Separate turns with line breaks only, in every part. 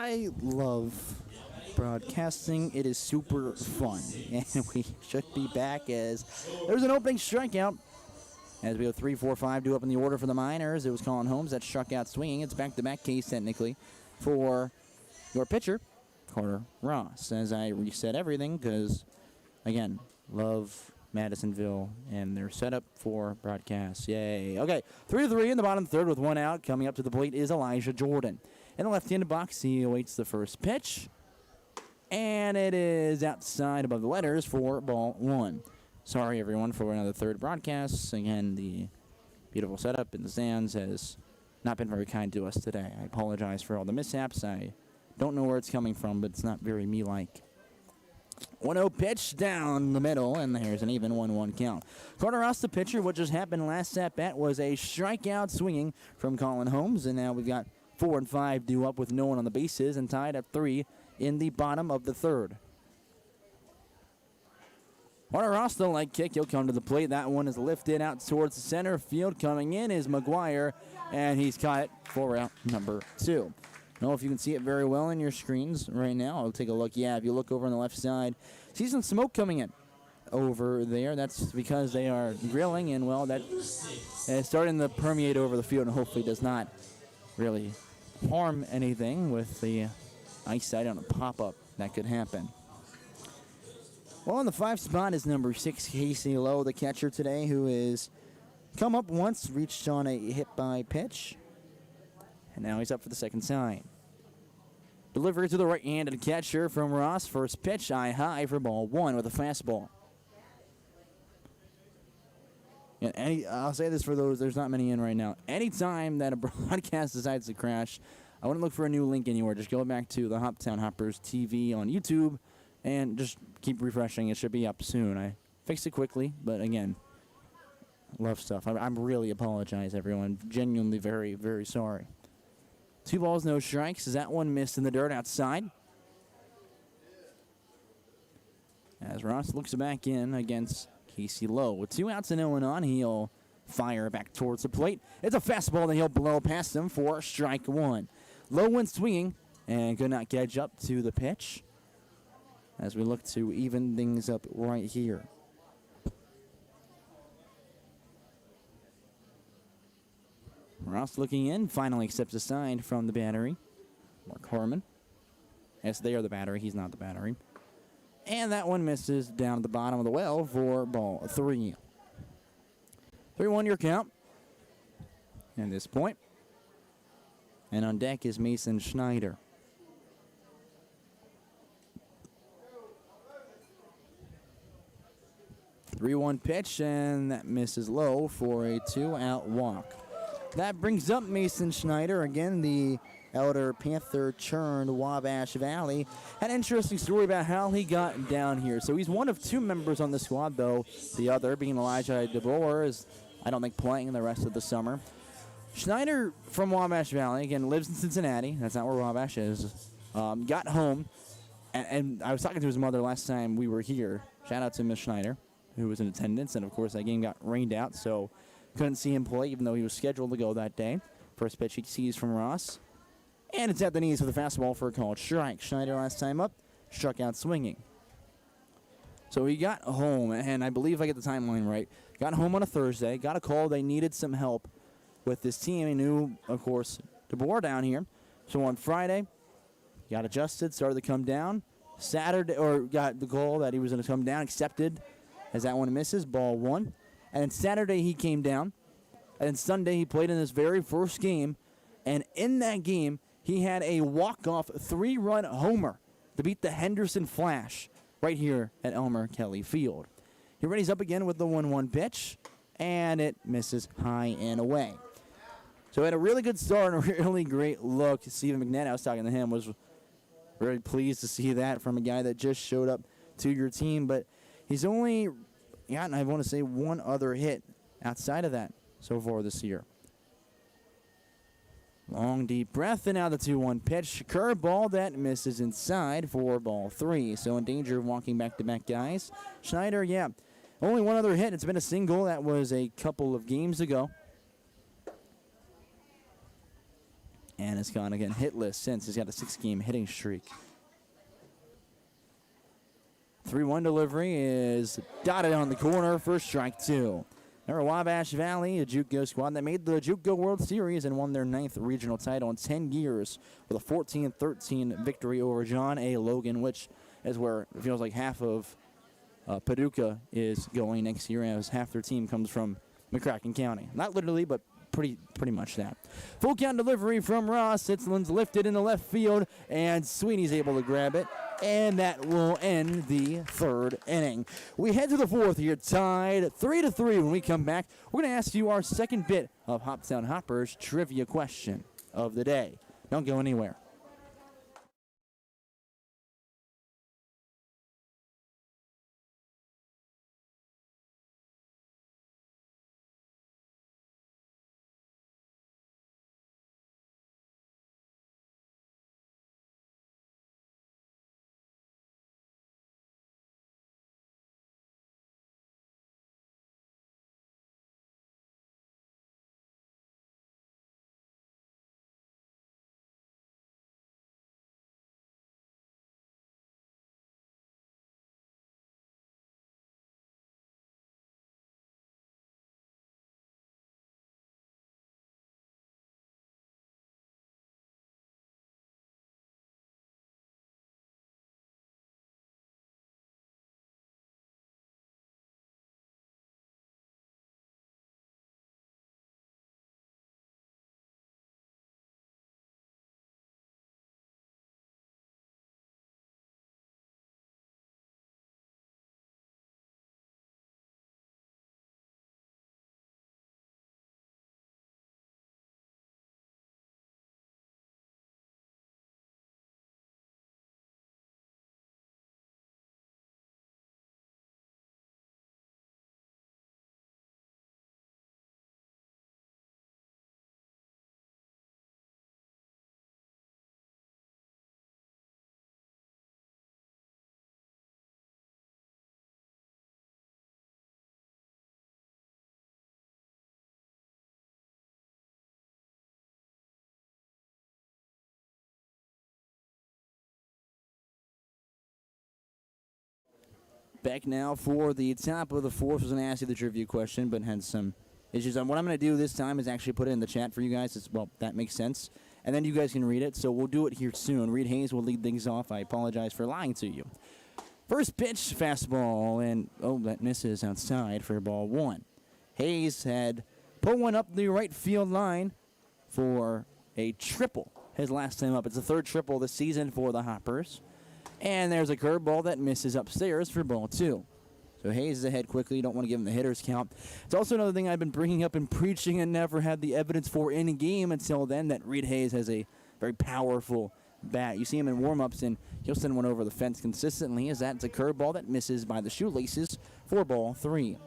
I love broadcasting. It is super fun. And we should be back as there's an opening strikeout. As we go 3, 4, 5, due up in the order for the Miners. It was Colin Holmes that struck out swinging. It's back-to-back case technically for your pitcher, Carter Ross. As I reset everything because, again, love Madisonville and their setup for broadcasts. Yay. Okay, 3-3 in the bottom third with one out. Coming up to the plate is Elijah Jordan. In the left-handed box, he awaits the first pitch. And it is outside above the letters for ball one. Sorry, everyone, for another third broadcast. Again, the beautiful setup in the stands has not been very kind to us today. I apologize for all the mishaps. I don't know where it's coming from, but it's not very me-like. 1-0 pitch down the middle, and there's an even 1-1 count. Carter Ross, the pitcher. What just happened last at-bat was a strikeout swinging from Colin Holmes, and now we've got 4 and 5 due up with no one on the bases and tied at 3 in the bottom of the third. Carter Ross, the leg kick. He'll come to the plate. That one is lifted out towards the center field. Coming in is McGuire, and he's caught it for out number 2. I don't know if you can see it very well in your screens right now. I'll take a look. Yeah, if you look over on the left side, see some smoke coming in over there. That's because they are grilling, and, well, that is starting to permeate over the field and hopefully does not really harm anything with the eyesight on a pop-up that could happen. Well, in the 5 spot is number 6, Casey Lowe, the catcher today, who has come up once, reached on a hit-by pitch. And now he's up for the second sign. Delivery to the right-handed catcher from Ross. First pitch, high for ball 1 with a fastball. And I'll say this for those, there's not many in right now. Anytime that a broadcast decides to crash, I wouldn't look for a new link anywhere. Just go back to the Hoptown Hoppers TV on YouTube and just keep refreshing. It should be up soon. I fixed it quickly, but again, love stuff. I really apologize, everyone. Genuinely very, very sorry. 2 balls, no strikes. Is that one missed in the dirt outside? As Ross looks back in against Casey Lowe. With 2 outs and no one on, he'll fire back towards the plate. It's a fastball that he'll blow past him for strike 1. Lowe went swinging and could not catch up to the pitch as we look to even things up right here. Ross looking in, finally accepts a sign from the battery. Mark Harmon. Yes, they are the battery. He's not the battery. And that one misses down at the bottom of the well for ball 3. 3-1 your count at this point. And on deck is Mason Schneider. Three-one pitch, and that misses low for a 2-out walk. That brings up Mason Schneider. Again, the Elder Panther churned Wabash Valley. Had an interesting story about how he got down here. So he's one of 2 members on the squad, though. The other, being Elijah DeBoer, is, I don't think, playing the rest of the summer. Schneider from Wabash Valley, again, lives in Cincinnati. That's not where Wabash is. Got home, and I was talking to his mother last time we were here. Shout out to Miss Schneider, who was in attendance. And, of course, that game got rained out, so couldn't see him play, even though he was scheduled to go that day. First pitch he sees from Ross. And it's at the knees with a fastball for a called strike. Schneider last time up, struck out swinging. So he got home, and I believe I get the timeline right. Got home on a Thursday, got a call. They needed some help with this team. He knew, of course, DeBoer down here. So on Friday, he got adjusted, started to come down. Saturday, or got the call that he was going to come down, accepted as that one misses, ball 1. And then Saturday he came down. And then Sunday he played in his very first game. And in that game, he had a walk-off 3-run homer to beat the Henderson Flash right here at Elmer Kelly Field. He readies up again with the 1-1 pitch, and it misses high and away. So he had a really good start and a really great look. Stephen McNett, I was talking to him, was very pleased to see that from a guy that just showed up to your team. But he's only gotten, I want to say, 1 other hit outside of that so far this year. Long, deep breath, and now the 2-1 pitch. Curveball that misses inside for ball 3. So in danger of walking back-to-back guys. Schneider, yeah, only 1 other hit. It's been a single. That was a couple of games ago. and has gone again hitless since. He's got a 6-game hitting streak. 3-1 delivery is dotted on the corner for strike 2. They're Wabash Valley, a JUCO squad that made the JUCO World Series and won their 9th regional title in 10 years with a 14-13 victory over John A. Logan, which is where it feels like half of Paducah is going next year, as half their team comes from McCracken County. Not literally, but pretty much that. Full count delivery from Ross. Sitzland's lifted in the left field, and Sweeney's able to grab it, and that will end the 3rd inning. We head to the 4th here, tied 3-3. When we come back, we're going to ask you our second bit of Hoptown Hoppers trivia question of the day. Don't go anywhere. Back now for the top of the 4th. I was going to ask you the trivia question, but had some issues. What I'm going to do this time is actually put it in the chat for you guys. Well, that makes sense. And then you guys can read it, so we'll do it here soon. Reed Hayes will lead things off. I apologize for lying to you. First pitch, fastball, and that misses outside for ball 1. Hayes had put one up the right field line for a triple his last time up. It's the 3rd triple this season for the Hoppers. And there's a curveball that misses upstairs for ball 2. So Hayes is ahead quickly. You don't want to give him the hitter's count. It's also another thing I've been bringing up and preaching and never had the evidence for in a game until then, that Reed Hayes has a very powerful bat. You see him in warm-ups, and he'll send one over the fence consistently, as that's a curveball that misses by the shoelaces for ball 3.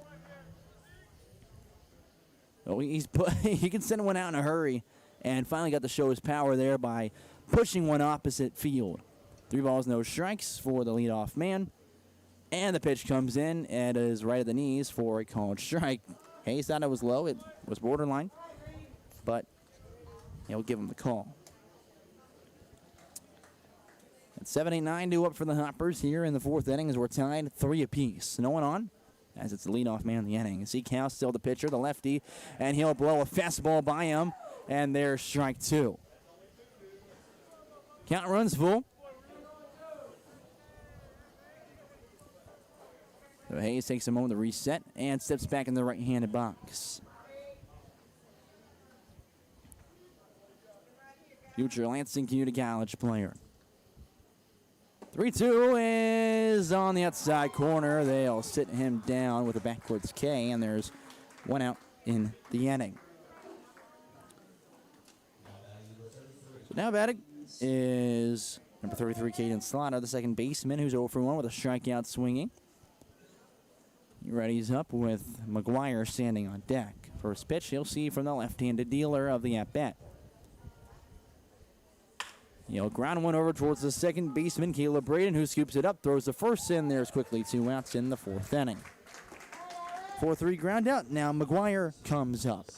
Oh, he can send one out in a hurry, and finally got to show his power there by pushing one opposite field. 3 balls, no strikes for the leadoff man. And the pitch comes in and is right at the knees for a called strike. Hayes thought it was low. It was borderline. But he'll give him the call. At 7-8-9 due up for the Hoppers here in the 4th inning as we're tied 3 apiece. No one on, as it's the leadoff man in the inning. Zeke House still the pitcher, the lefty, and he'll blow a fastball by him. And there's strike 2. Count runs full. So Hayes takes a moment to reset and steps back in the right-handed box. Future Lansing Community College player. 3-2 is on the outside corner. They'll sit him down with a backwards K, and there's one out in the inning. So now batting is number 33, Caden Slaughter, the second baseman, who's 0 for 1 with a strikeout swinging. He readies up with McGuire standing on deck. First pitch, he'll see from the left-handed dealer of the at-bat. He'll ground one over towards the second baseman, Caleb Braden, who scoops it up, throws the first in. There's quickly 2 outs in the 4th inning. 4-3 ground out. Now McGuire comes up.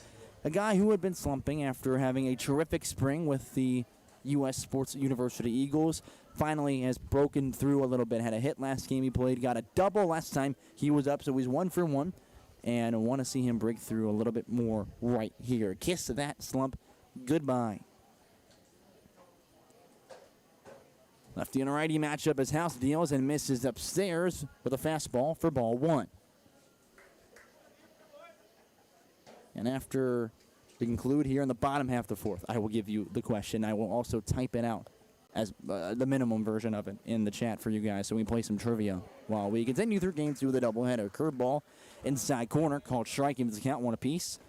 a guy who had been slumping after having a terrific spring with the U.S. Sports University Eagles. Finally has broken through a little bit. Had a hit last game he played. Got a double last time he was up, so he's 1 for 1. And I want to see him break through a little bit more right here. Kiss to that slump. Goodbye. Lefty and righty matchup as House deals and misses upstairs with a fastball for ball 1. And after we conclude here in the bottom half of the fourth, I will give you the question. I will also type it out as the minimum version of it in the chat for you guys so we can play some trivia while we continue through game 2 of the doubleheader. Curveball inside corner called strike, gives the count 1 apiece.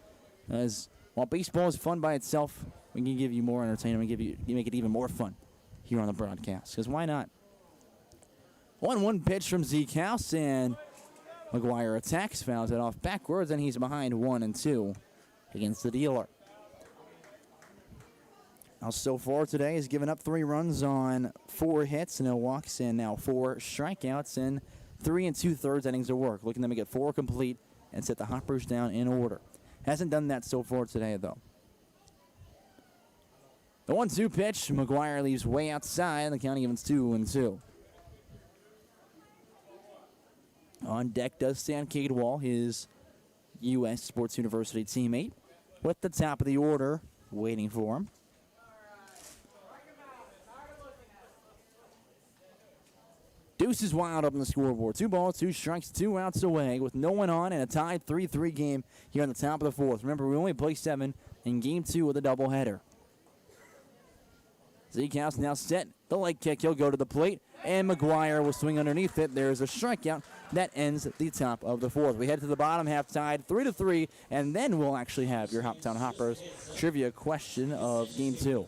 As while baseball is fun by itself, we can give you more entertainment, make it even more fun here on the broadcast, because why not? 1-1 pitch from Zeke House, and McGuire attacks, fouls it off backwards, and he's behind 1-2 against the dealer. Now, so far today, he's given up 3 runs on 4 hits, no walks, and now 4 strikeouts in 3 2/3 innings of work. Looking to make it 4 complete and set the Hoppers down in order. Hasn't done that so far today, though. The 1-2 pitch, McGuire leaves way outside. The count evens 2-2. On deck does stand Cade Wall, his U.S. Sports University teammate, with the top of the order waiting for him. Deuce is wild up on the scoreboard. 2 balls, 2 strikes, 2 outs away with no one on and a tied 3-3 game here on the top of the fourth. Remember, we only play 7 in game 2 of the doubleheader. Zeke House now set the leg kick. He'll go to the plate, and McGuire will swing underneath it. There's a strikeout that ends the top of the fourth. We head to the bottom half tied 3-3, and then we'll actually have your Hoptown Hoppers trivia question of game 2.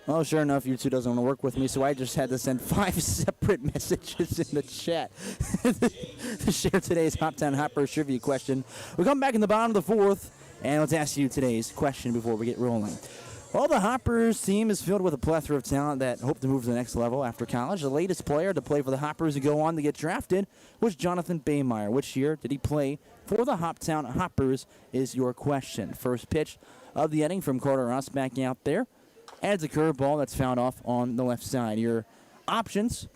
Well, sure enough, YouTube doesn't want to work with me, so I just had to send 5 separate messages in the chat to share today's Hoptown Hoppers trivia question. We'll come back in the bottom of the fourth, and let's ask you today's question before we get rolling. Well, the Hoppers team is filled with a plethora of talent that hope to move to the next level after college. The latest player to play for the Hoppers and go on to get drafted was Jonathan Baymeyer. Which year did he play for the Hoptown Hoppers is your question. First pitch of the inning from Carter Ross back out there. Adds a curveball that's fouled off on the left side. Your options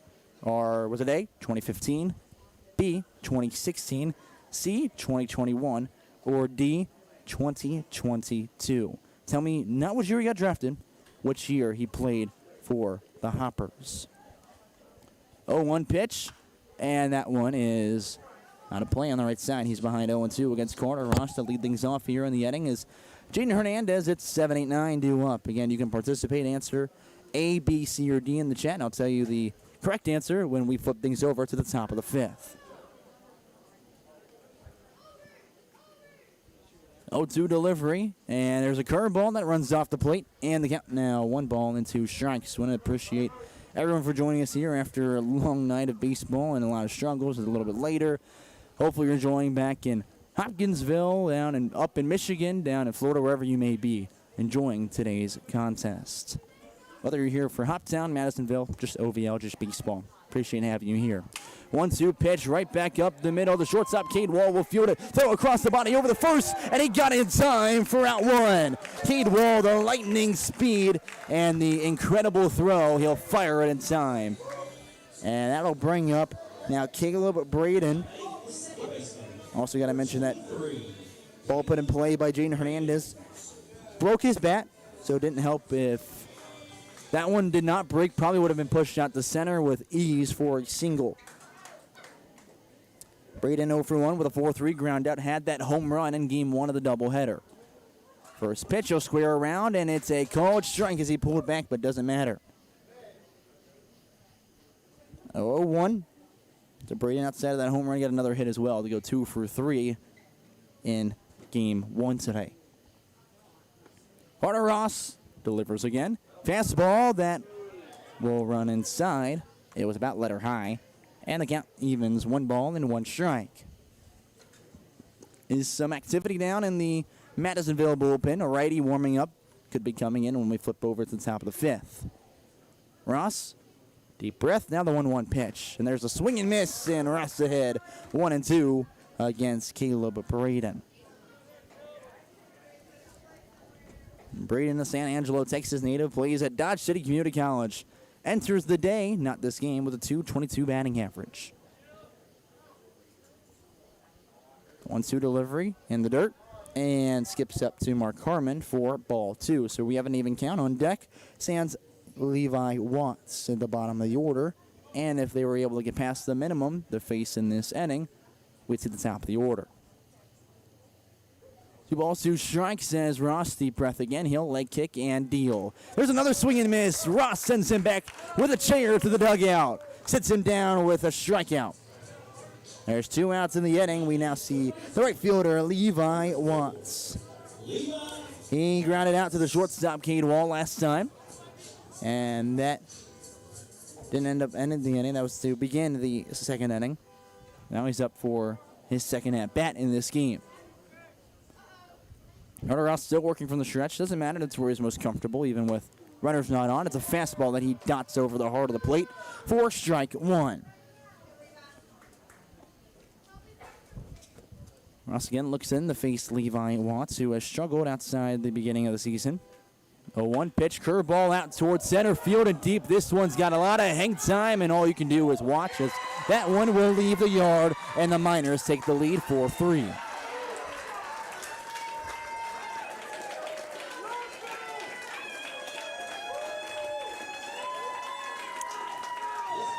are, was it A, 2015, B, 2016, C, 2021, or D, 2022. Tell me not which year he got drafted, which year he played for the Hoppers. 0-1 pitch, and that one is out of play on the right side. He's behind 0-2 against Carter Ross to lead things off here in the inning is Jaden Hernandez. It's 7-8-9 due up. Again, you can participate, answer A, B, C, or D in the chat, and I'll tell you the correct answer when we flip things over to the top of the fifth. 0-2 delivery, and there's a curveball that runs off the plate, and the count now 1 ball and 2 strikes. Want to appreciate everyone for joining us here after a long night of baseball and a lot of struggles. It's a little bit later. Hopefully you're enjoying back in Hopkinsville, down and up in Michigan, down in Florida, wherever you may be, enjoying today's contest. Whether you're here for Hoptown, Madisonville, just OVL, just baseball. appreciate having you here. 1-2 pitch right back up the middle. The shortstop, Cade Wall, will field it. Throw across the body over the first, and he got it in time for out one. Cade Wall, the lightning speed and the incredible throw. He'll fire it in time. And that'll bring up now Caleb Braden. Also got to mention that ball put in play by Jaden Hernandez. Broke his bat, so it didn't help if that one did not break. Probably would have been pushed out to center with ease for a single. Braden 0 for 1 with a 4-3 ground out. Had that home run in game 1 of the doubleheader. First pitch, he'll square around, and it's a called strike as he pulled back, but doesn't matter. 0-1. So Braden outside of that home run got another hit as well to go 2 for 3 in game 1 today. Carter Ross delivers again. Fastball that will run inside. It was about letter high. And the count evens 1 ball and 1 strike. Is some activity down in the Madisonville bullpen. A righty warming up. Could be coming in when we flip over to the top of the 5th. Ross, deep breath. Now the 1-1 pitch. And there's a swing and miss, and Ross ahead 1-2 against Caleb Braden. Braden, the San Angelo, Texas native, plays at Dodge City Community College. Enters the day, not this game, with a .222 batting average. 1-2 delivery in the dirt, and skips up to Mark Harmon for ball 2. So we have an even count on deck. Sans Levi Watts at the bottom of the order, and if they were able to get past the minimum, the face in this inning, we'd see the top of the order. 2 balls, 2 strikes as Ross, deep breath again. He'll leg kick and deal. There's another swing and miss. Ross sends him back with a chair to the dugout. Sits him down with a strikeout. There's 2 outs in the inning. We now see the right fielder, Levi Watts. He grounded out to the shortstop, Cade Wall, last time. And that didn't end up ending the inning. That was to begin the second inning. Now he's up for his second at-bat in this game. Carter Ross still working from the stretch. Doesn't matter. That's where he's most comfortable, even with runners not on. It's a fastball that he dots over the heart of the plate for strike 1. Ross again looks in to face Levi Watts, who has struggled outside the beginning of the season. A 1 pitch curveball out towards center field and deep. This one's got a lot of hang time, and all you can do is watch as that one will leave the yard, and the Miners take the lead 4-3.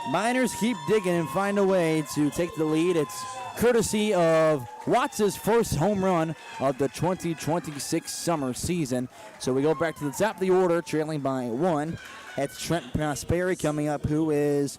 Miners keep digging and find a way to take the lead. It's courtesy of Watts' first home run of the 2026 summer season. So we go back to the top of the order, trailing by 1. It's Trent Prosperi coming up, who is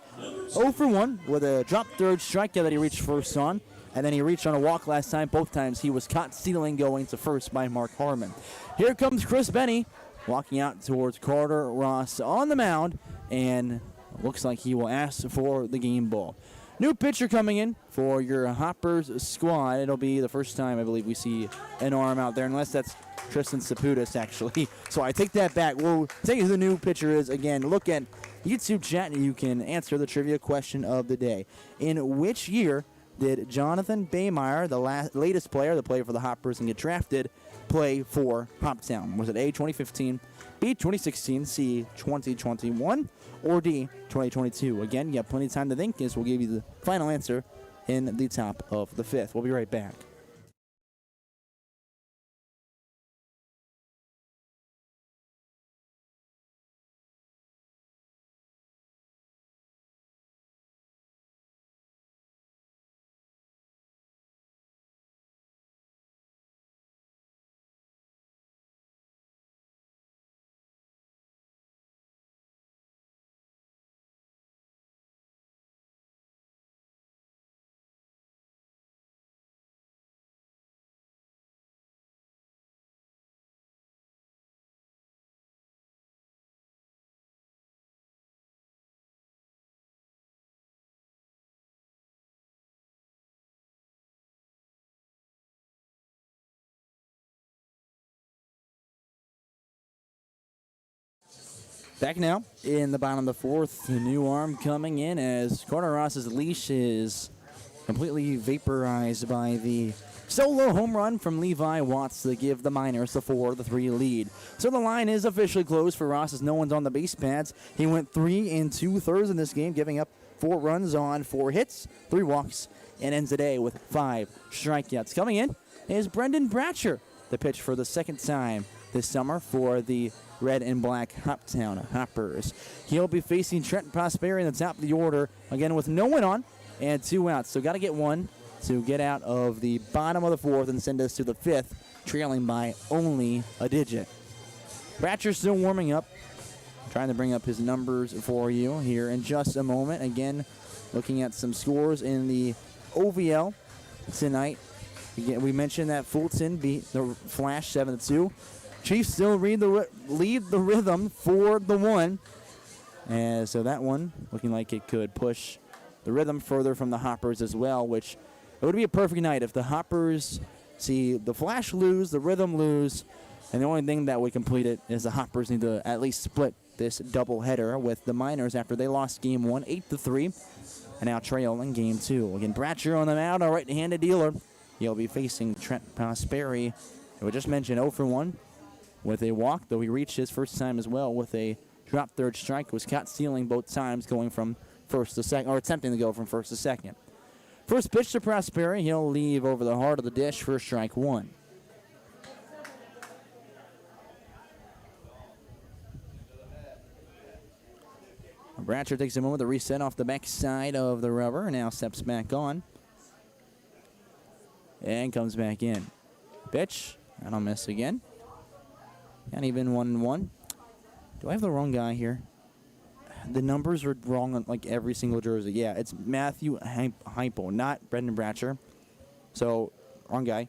0 for 1 with a drop third strikeout that he reached first on. And then he reached on a walk last time. Both times he was caught stealing going to first by Mark Harmon. Here comes Chris Benny walking out towards Carter Ross on the mound, and looks like he will ask for the game ball. New pitcher coming in for your Hoppers squad. It'll be the first time, I believe, we see an arm out there, unless that's Tristan Saputis, actually. So I take that back. We'll take who the new pitcher is. Again, look at YouTube chat, and you can answer the trivia question of the day. In which year did Jonathan Baymeyer, the latest player, the player for the Hoppers and get drafted, play for Hoptown? Was it A, 2015, B, 2016, C, 2021, or D, 2022? Again, you have plenty of time to think, as we'll give you the final answer in the top of the 5th. We'll be right back. Back now in the bottom of the fourth. The new arm coming in as Carter Ross's leash is completely vaporized by the solo home run from Levi Watts to give the Miners the 4-3 lead. So the line is officially closed for Ross as no one's on the base pads. He went 3 2/3 in this game, giving up 4 runs on 4 hits, 3 walks, and ends the day with 5 strikeouts. Coming in is Brendan Bratcher, the pitch for the second time this summer for the red and black Hoptown Hoppers. He'll be facing Trent Prosperi in the top of the order, again with no one on and 2 outs. So got to get one to get out of the bottom of the fourth and send us to the fifth, trailing by only a digit. Bratcher's still warming up, trying to bring up his numbers for you here in just a moment. Again, looking at some scores in the OVL tonight. Again, we mentioned that Fulton beat the Flash 7-2. Chiefs still lead the rhythm 4-1. And so that one looking like it could push the rhythm further from the Hoppers as well, which it would be a perfect night if the Hoppers see the Flash lose, the rhythm lose, and the only thing that would complete it is the Hoppers need to at least split this doubleheader with the Miners after they lost Game 1 8-3, and now trail in Game 2. Again, Bratcher on the mound, a right-handed dealer. He'll be facing Trent Prosperi, who we just mentioned 0-1 with a walk, though he reached his first time as well with a drop third strike. Was caught stealing both times, going from first to second, or attempting to go from first to second. First pitch to Prosperi, he'll leave over the heart of the dish for strike 1. Bratcher takes a moment to reset off the back side of the rubber, now steps back on and comes back in. Pitch, that'll miss again. And even 1-1. Do I have the wrong guy here? The numbers are wrong on like every single jersey. Yeah, it's Matthew Heipel, not Brendan Bratcher. So, wrong guy.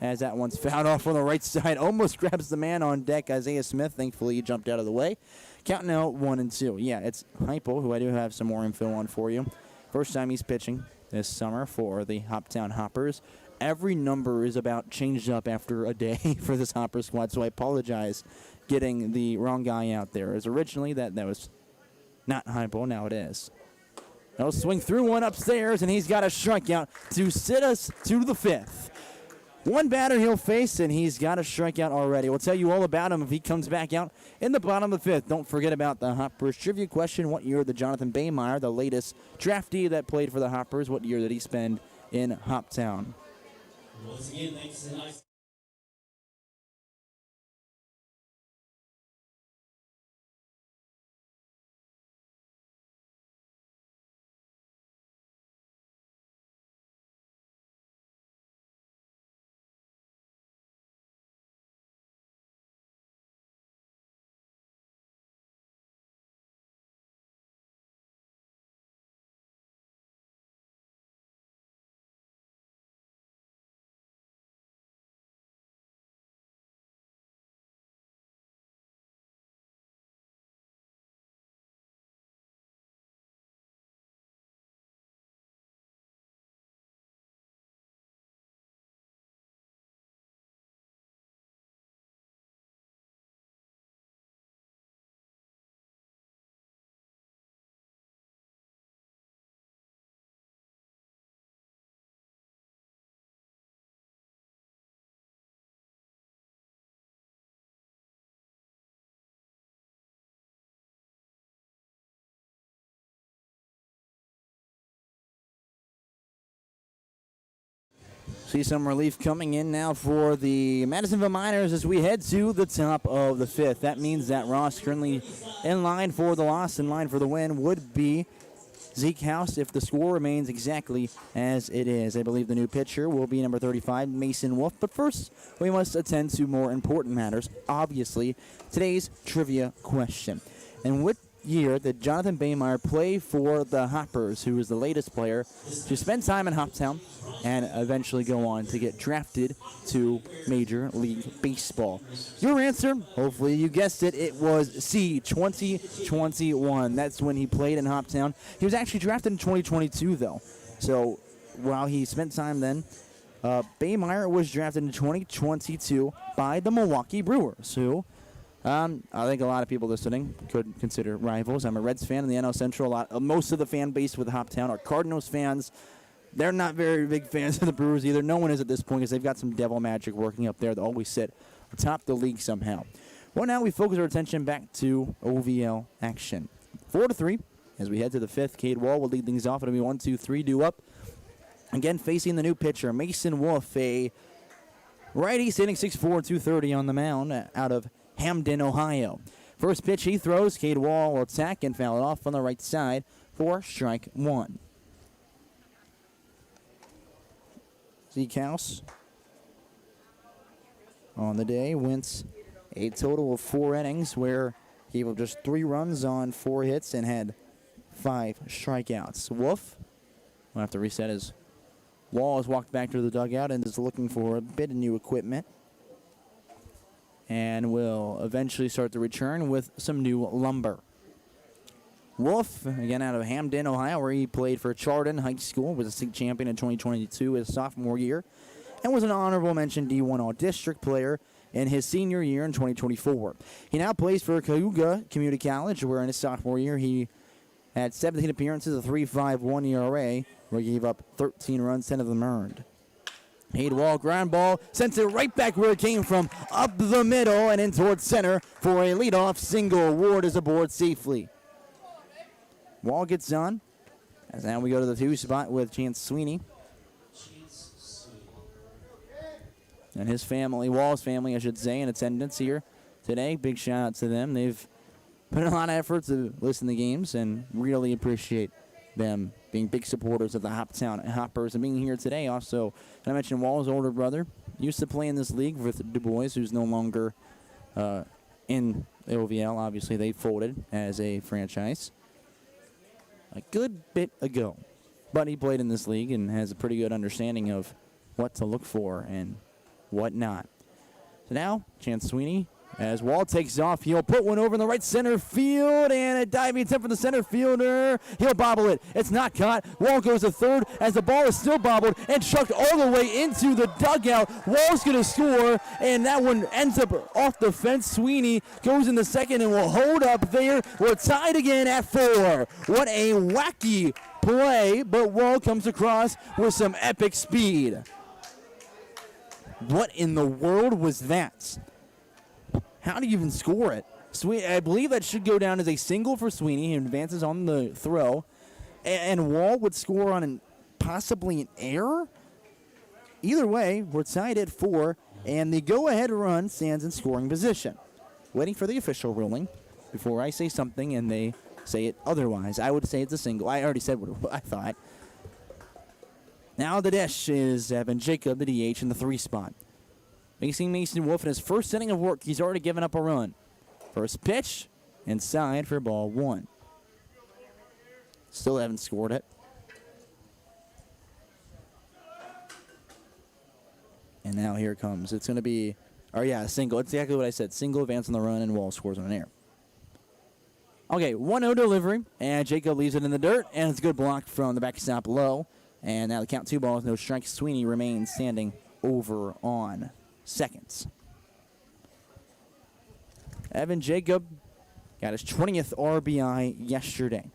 As that one's fouled off on the right side. Almost grabs the man on deck, Isaiah Smith. Thankfully, he jumped out of the way. Counting out 1-2. Yeah, it's Heipel, who I do have some more info on for you. First time he's pitching this summer for the Hoptown Hoppers. Every number is about changed up after a day for this Hopper squad, so I apologize getting the wrong guy out there. As originally that was not Heipel, now it is. He'll swing through one upstairs, and he's got a strikeout to sit us to the fifth. One batter he'll face, and he's got a strikeout already. We'll tell you all about him if he comes back out in the bottom of the fifth. Don't forget about the Hoppers trivia question. What year did Jonathan Baymeyer, the latest draftee that played for the Hoppers, what year did he spend in Hoptown?
Once again, thanks to nice.
See some relief coming in now for the Madisonville Miners as we head to the top of the fifth. That means that Ross currently in line for the loss, in line for the win would be Zeke House if the score remains exactly as it is. I believe the new pitcher will be number 35, Mason Wolf. But first, we must attend to more important matters. Obviously, today's trivia question. And what year did Jonathan Baymeyer play for the Hoppers, who is the latest player to spend time in Hoptown and eventually go on to get drafted to Major League Baseball? Your answer, hopefully you guessed it, it was C, 2021. That's when he played in Hoptown. He was actually drafted in 2022, though. So while he spent time then, Baymeyer was drafted in 2022 by the Milwaukee Brewers, who I think a lot of people listening could consider rivals. I'm a Reds fan in the NL Central. Most of the fan base with Hoptown are Cardinals fans. They're not very big fans of the Brewers either. No one is at this point because they've got some devil magic working up there. They always sit atop the league somehow. Well, now we focus our attention back to OVL action. 4-3 as we head to the fifth. Cade Wall will lead things off. It'll be 1-2-3 due up. Again, facing the new pitcher, Mason Wolf, a righty sitting 6'4", 230 on the mound out of Hamden, Ohio. First pitch he throws. Cade Wall will attack and foul it off on the right side for strike one. Zeke House on the day went a total of 4 innings where he gave up just 3 runs on 4 hits and had 5 strikeouts. Wolf will have to reset his Wall has walked back to the dugout and is looking for a bit of new equipment and will eventually start the return with some new lumber. Wolf, again out of Hamden, Ohio, where he played for Chardon High School, was a state champion in 2022 his sophomore year, and was an honorable mention D1 All-District player in his senior year in 2024. He now plays for Cayuga Community College, where in his sophomore year he had 17 appearances, a 3.51 ERA, where he gave up 13 runs, 10 of them earned. Cade Wall, ground ball, sends it right back where it came from, up the middle and in towards center for a leadoff single. Ward is aboard safely. Wall gets on, as now we go to the 2 spot with Chance Sweeney. And his family, Wall's family, I should say, in attendance here today. Big shout out to them. They've put in a lot of effort to listen to games and really appreciate them being big supporters of the Hoptown Hoppers and being here today. Also, I mentioned Wall's older brother used to play in this league with Du Bois, who's no longer in the OVL. Obviously, they folded as a franchise a good bit ago. But he played in this league and has a pretty good understanding of what to look for and what not. So now, Chance Sweeney, as Wall takes off, he'll put one over in the right center field, and a diving attempt for the center fielder. He'll bobble it. It's not caught. Wall goes to third as the ball is still bobbled and chucked all the way into the dugout. Wall's going to score, and that one ends up off the fence. Sweeney goes in the second and will hold up there. We're tied again at 4. What a wacky play, but Wall comes across with some epic speed. What in the world was that? How do you even score it? I believe that should go down as a single for Sweeney. He advances on the throw. And Wall would score on possibly an error? Either way, we're tied at 4, and the go-ahead run stands in scoring position. Waiting for the official ruling before I say something and they say it otherwise. I would say it's a single. I already said what I thought. Now the dish is Evan Jacob, the DH, in the 3 spot. Facing Mason Wolf in his first inning of work, he's already given up a run. First pitch, inside for ball 1. Still haven't scored it. And now here it comes. It's going to be, a single. It's exactly what I said. Single, advance on the run, and Wall scores on an error. Okay, 1-0 delivery, and Jacob leaves it in the dirt, and it's a good block from the backstop low. And now the count 2 balls, no strikes. Sweeney remains standing over on seconds. Evan Jacob got his 20th RBI yesterday.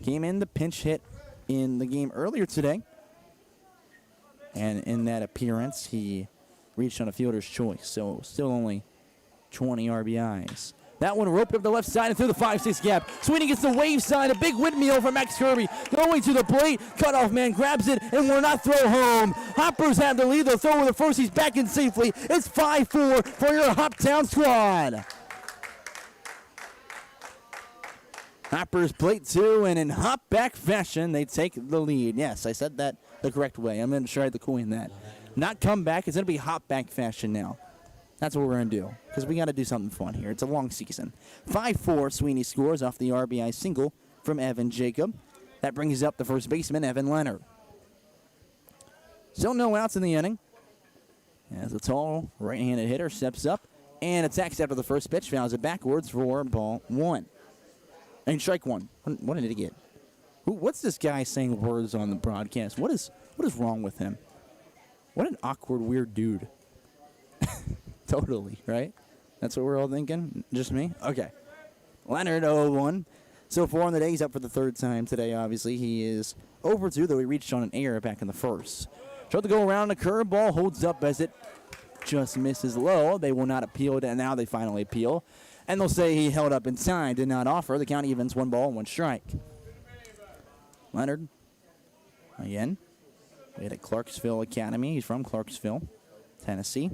Came in the pinch hit in the game earlier today. And in that appearance, he reached on a fielder's choice. So still only 20 RBIs. That one roped up the left side and through the 5-6 gap. Sweeney gets the wave side. A big windmill for Max Kirby. Going to the plate. Cutoff man grabs it and will not throw home. Hoppers have the lead. They'll throw with the first. He's back in safely. It's 5-4 for your Hoptown squad. Hoppers plate 2, and in hop-back fashion, they take the lead. Yes, I said that the correct way. I'm going to try to coin that. Not come back. It's going to be hop-back fashion now. That's what we're going to do, because we got to do something fun here. It's a long season. 5-4, Sweeney scores off the RBI single from Evan Jacob. That brings up the first baseman, Evan Leonard. Still no outs in the inning, as a tall right-handed hitter steps up and attacks after the first pitch, fouls it backwards for ball 1. And strike 1. What an idiot. What's this guy saying words on the broadcast? What is wrong with him? What an awkward, weird dude. Totally, right? That's what we're all thinking? Just me? Okay. Leonard, 0-1. So far on the day, he's up for the third time today, obviously. He is over 2, though he reached on an error back in the first. Tried to go around a curveball, holds up as it just misses low. They will not appeal it, and now they finally appeal. And they'll say he held up in time, did not offer. The count evens 1 ball, 1 strike. Leonard, again, played at Clarksville Academy. He's from Clarksville, Tennessee.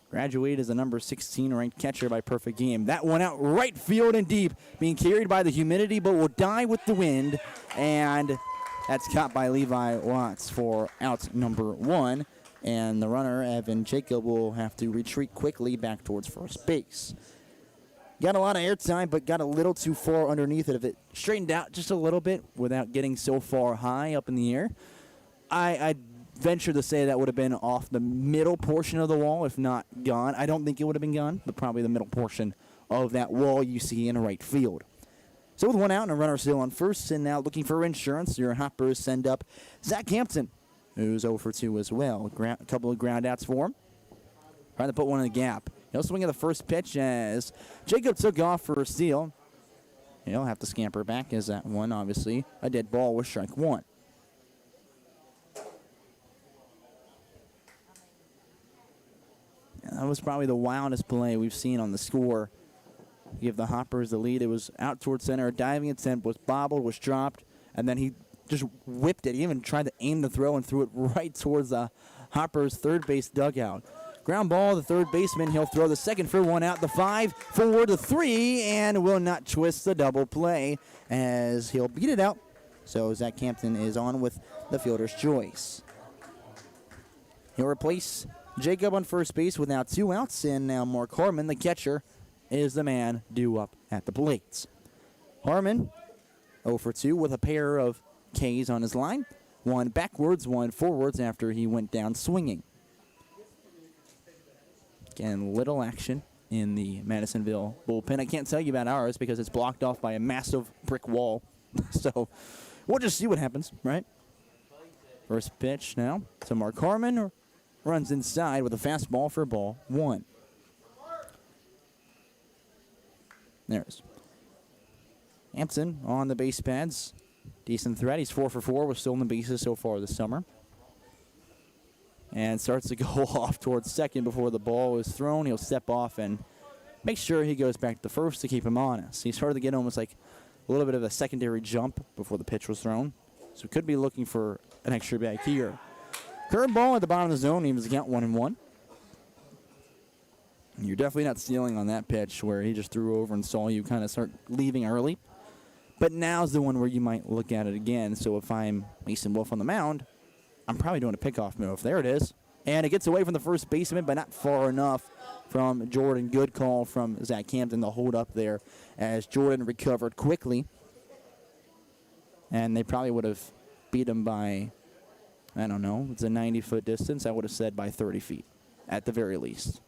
Graduated as the number 16 ranked catcher by perfect game. That one out right field and deep, being carried by the humidity, but will die with the wind. And that's caught by Levi Watts for out number 1. And the runner, Evan Jacob, will have to retreat quickly back towards first base. Got a lot of airtime, but got a little too far underneath it. If it straightened out just a little bit without getting so far high up in the air, I'd venture to say that would have been off the middle portion of the wall, if not gone. I don't think it would have been gone, but probably the middle portion of that wall you see in right field. So with 1 out and a runner still on first, and now looking for insurance, your Hoppers send up Zach Hampton, who's 0 for 2 as well. A couple of ground outs for him. Trying to put one in the gap. He'll swing at the first pitch as Jacob took off for a steal. He'll have to scamper back as that one, obviously, a dead ball with strike 1. That was probably the wildest play we've seen on the score. Give the Hoppers the lead. It was out towards center. A diving attempt was bobbled, was dropped, and then he just whipped it. He even tried to aim the throw and threw it right towards the Hoppers' third base dugout. Ground ball, the third baseman. He'll throw the second for 1 out, the 5, forward the 3, and will not twist the double play as he'll beat it out. So Zach Hampton is on with the fielder's choice. He'll replace Jacob on first base with now 2 outs, and now Mark Harmon, the catcher, is the man due up at the plate. Harmon, 0 for 2 with a pair of Ks on his line. 1 backwards, 1 forwards after he went down swinging. Again, little action in the Madisonville bullpen. I can't tell you about ours because it's blocked off by a massive brick wall. So we'll just see what happens, right? First pitch now to Mark Harmon. Runs inside with a fastball for ball 1. There's Hampton on the base pads. Decent threat. He's 4 for 4 with stolen bases so far this summer. And starts to go off towards second before the ball is thrown. He'll step off and make sure he goes back to first to keep him honest. He started to get almost like a little bit of a secondary jump before the pitch was thrown. So could be looking for an extra bag here. Curveball at the bottom of the zone, evens the count 1-1. You're definitely not stealing on that pitch where he just threw over and saw you kind of start leaving early. But now's the one where you might look at it again. So if I'm Mason Wolf on the mound, I'm probably doing a pickoff move. There it is. And it gets away from the first baseman, but not far enough from Jordan. Good call from Zach Hampton to hold up there as Jordan recovered quickly. And they probably would have beat him by, I don't know, it's a 90-foot distance. I would have said by 30 feet at the very least.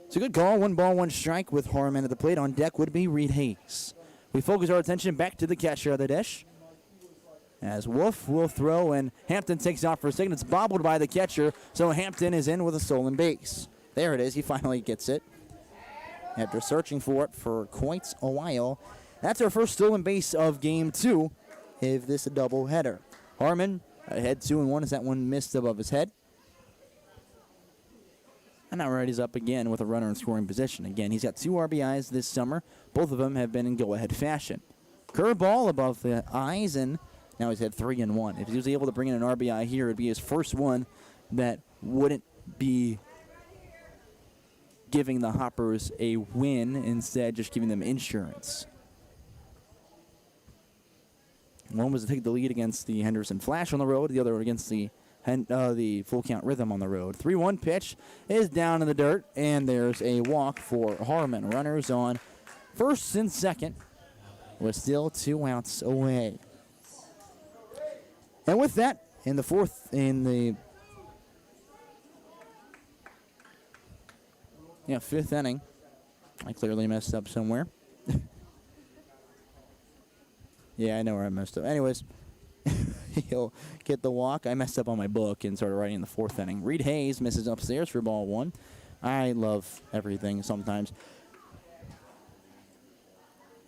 It's a good call. 1 ball, 1 strike with Harmon at the plate. On deck would be Reed Hayes. We focus our attention back to the catcher of the dish. As Wolf will throw and Hampton takes off for a second. It's bobbled by the catcher, so Hampton is in with a stolen base. There it is. He finally gets it. After searching for it for quite a while. That's our first stolen base of game 2 of this doubleheader. Harmon ahead 2-1 as that one missed above his head. And now he's up again with a runner in scoring position. Again, he's got 2 RBIs this summer. Both of them have been in go-ahead fashion. Curveball above the eyes, and now he's had 3-1. If he was able to bring in an RBI here, it would be his first one that wouldn't be giving the Hoppers a win, instead just giving them insurance. One was to take the lead against the Henderson Flash on the road, the other against the full count rhythm on the road. 3-1 pitch is down in the dirt, and there's a walk for Harmon. Runners on first and second with still 2 outs away. And with that, in the fifth inning, I clearly messed up somewhere. Yeah, I know where I messed up. Anyways, he'll get the walk. I messed up on my book and started writing in the 4th inning. Reed Hayes misses upstairs for ball 1. I love everything sometimes.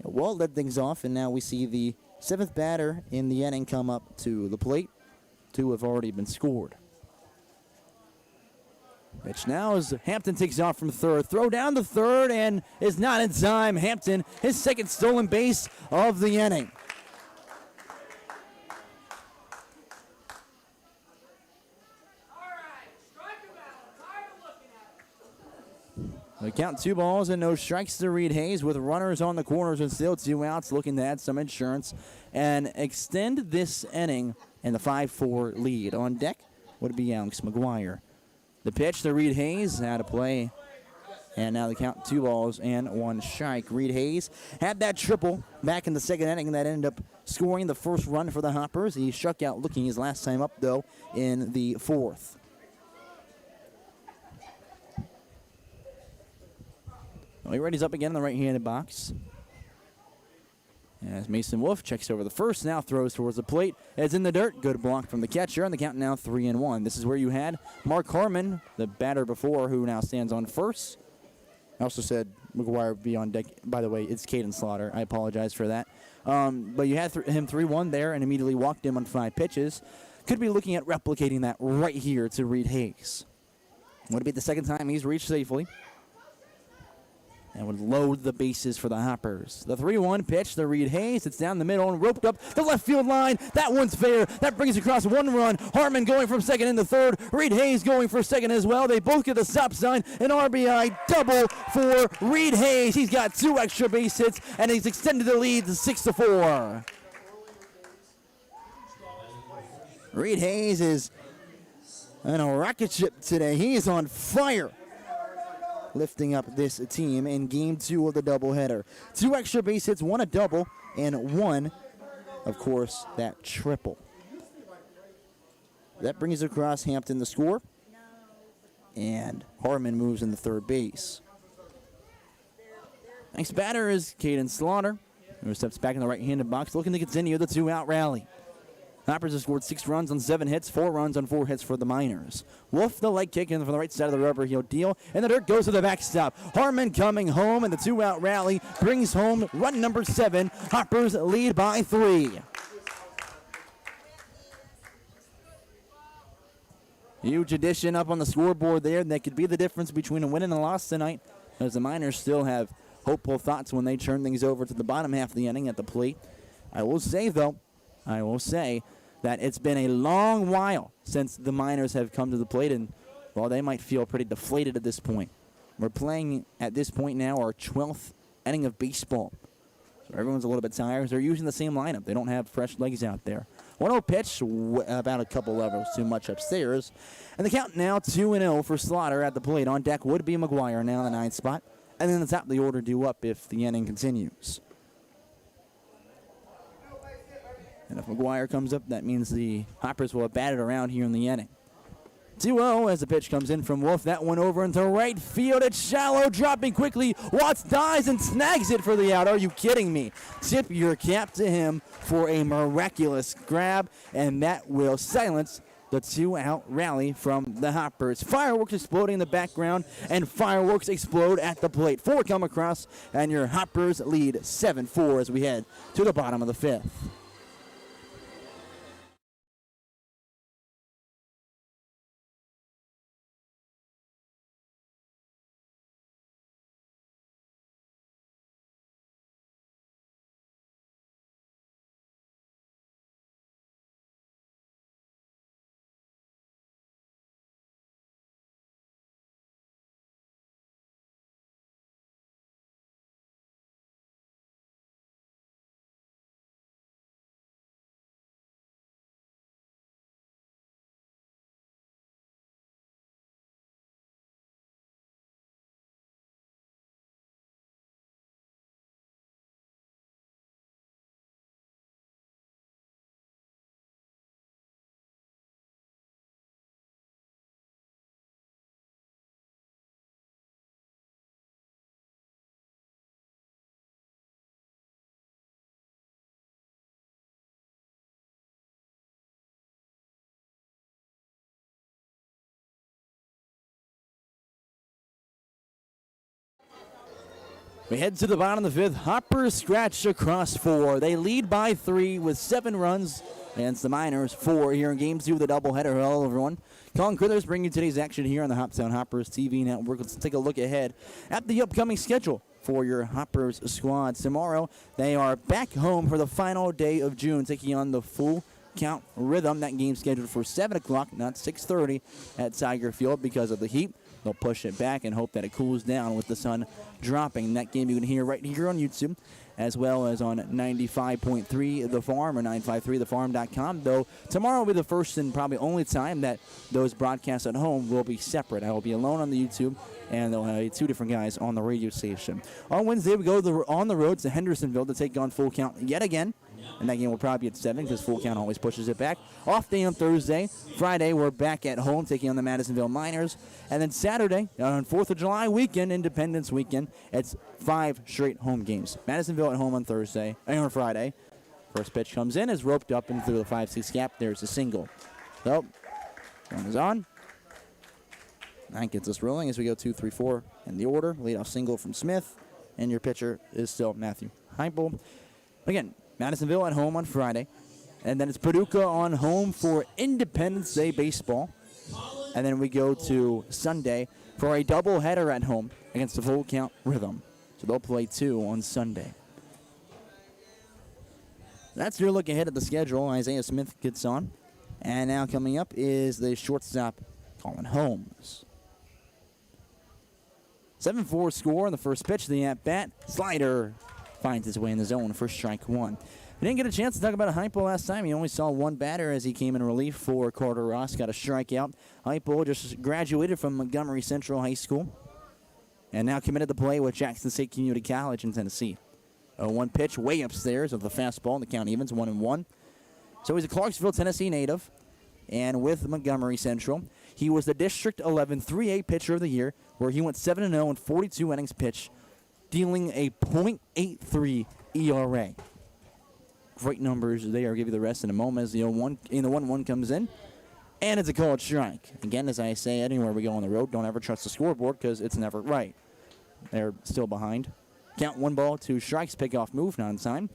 Walt led things off, and now we see the 7th batter in the inning come up to the plate. 2 have already been scored. Pitch now as Hampton takes off from third. Throw down to third and is not in time. Hampton, his 2nd stolen base of the inning. We count 2 balls and no strikes to Reed Hayes with runners on the corners and still 2 outs, looking to add some insurance and extend this inning in the 5-4 lead. On deck would be Alex McGuire. The pitch to Reed Hayes, out of play, and now they count 2 balls and 1 strike. Reed Hayes had that triple back in the 2nd inning that ended up scoring the first run for the Hoppers. He struck out looking his last time up, though, in the 4th. Well, he readies up again in the right-handed box. As Mason Wolf checks over the first, now throws towards the plate. It's in the dirt. Good block from the catcher, and the count now 3-1. This is where you had Mark Harmon, the batter before, who now stands on first. I also said McGuire would be on deck. By the way, it's Caden Slaughter. I apologize for that. But you had him 3-1 there and immediately walked him on 5 pitches. Could be looking at replicating that right here to Reed Hayes. Would it be the 2nd time he's reached safely? And would load the bases for the Hoppers. The 3-1 pitch to Reed Hayes. It's down the middle and roped up the left field line. That one's fair. That brings across 1 run. Harmon going from 2nd into 3rd. Reed Hayes going for 2nd as well. They both get the stop sign. An RBI double for Reed Hayes. He's got 2 extra base hits, and he's extended the lead to 6-4. Reed Hayes is on a rocket ship today. He is on fire, lifting up this team in Game 2 of the doubleheader. 2 extra base hits, 1 a double, and 1, of course, that triple. That brings across Hampton the score, and Harmon moves into 3rd base. Next batter is Caden Slaughter, who steps back in the right-handed box, looking to continue the 2-out rally. Hoppers have scored 6 runs on 7 hits, 4 runs on 4 hits for the Miners. Wolf, the leg kick in from the right side of the rubber heel deal, and the dirt goes to the backstop. Harmon coming home, and the 2-out rally brings home run number 7. Hoppers lead by 3. Huge addition up on the scoreboard there, and that could be the difference between a win and a loss tonight, as the Miners still have hopeful thoughts when they turn things over to the bottom half of the inning at the plate. I will say that it's been a long while since the Miners have come to the plate, and, well, they might feel pretty deflated at this point. We're playing, at this point now, our 12th inning of baseball. So everyone's a little bit tired. They're using the same lineup. They don't have fresh legs out there. 1-0 pitch, about a couple levels too much upstairs. And the count now 2-0 for Slaughter at the plate. On deck would be McGuire now in the 9th spot. And then the top of the order due up if the inning continues. And if McGuire comes up, that means the Hoppers will have batted around here in the inning. 2-0 as the pitch comes in from Wolf. That one over into right field. It's shallow, dropping quickly. Watts dives and snags it for the out. Are you kidding me? Tip your cap to him for a miraculous grab, and that will silence the 2-out rally from the Hoppers. Fireworks exploding in the background, and fireworks explode at the plate. 4 come across, and your Hoppers lead 7-4 as we head to the bottom of the 5th. We head to the bottom of the fifth. Hoppers scratch across 4. They lead by 3 with 7 runs against the Miners. 4 here in Game 2 of the doubleheader. Hello, everyone. Colin Critters bringing you today's action here on the Hoptown Hoppers TV Network. Let's take a look ahead at the upcoming schedule for your Hoppers squad. Tomorrow, they are back home for the final day of June, taking on the Full Count Rhythm. That game scheduled for 7 o'clock, not 6:30 at Tiger Field because of the heat. They'll push it back and hope that it cools down with the sun dropping. That game you can hear right here on YouTube, as well as on 95.3 The Farm or 953thefarm.com. Though tomorrow will be the first and probably only time that those broadcasts at home will be separate. I will be alone on the YouTube, and they'll have 2 different guys on the radio station. On Wednesday, we go on the road to Hendersonville to take on Full Count yet again. And that game will probably be at 7 because Full Count always pushes it back. Off day on Thursday. Friday, we're back at home taking on the Madisonville Miners. And then Saturday, on 4th of July weekend, Independence Weekend, it's 5 straight home games. Madisonville at home on Thursday, and on Friday. First pitch comes in, is roped up and through the 5-6 gap. There's a single. So, run is on. That gets us rolling as we go 2-3-4 in the order. Leadoff single from Smith. And your pitcher is still Matthew Heupel. Again, Madisonville at home on Friday. And then it's Paducah on home for Independence Day baseball. And then we go to Sunday for a doubleheader at home against the Full Count Rhythm. So they'll play 2 on Sunday. That's your look ahead at the schedule. Isaiah Smith gets on. And now coming up is the shortstop, Colin Holmes. 7-4 score on the first pitch of the at-bat. Slider finds his way in the zone for strike 1. We didn't get a chance to talk about Heupel last time. He only saw 1 batter as he came in relief for Carter Ross. Got a strikeout. Heupel just graduated from Montgomery Central High School and now committed to play with Jackson State Community College in Tennessee. A 1 pitch way upstairs of the fastball in the count evens, 1-1. So he's a Clarksville, Tennessee native, and with Montgomery Central. He was the District 11 3A pitcher of the year, where he went 7-0 in 42 innings pitched, dealing a .83 ERA. Great numbers there. I'll give you the rest in a moment as the 1-1 comes in. And it's a called strike. Again, as I say, anywhere we go on the road, don't ever trust the scoreboard because it's never right. They're still behind. Count 1 ball, 2 strikes, pickoff move, non-sign.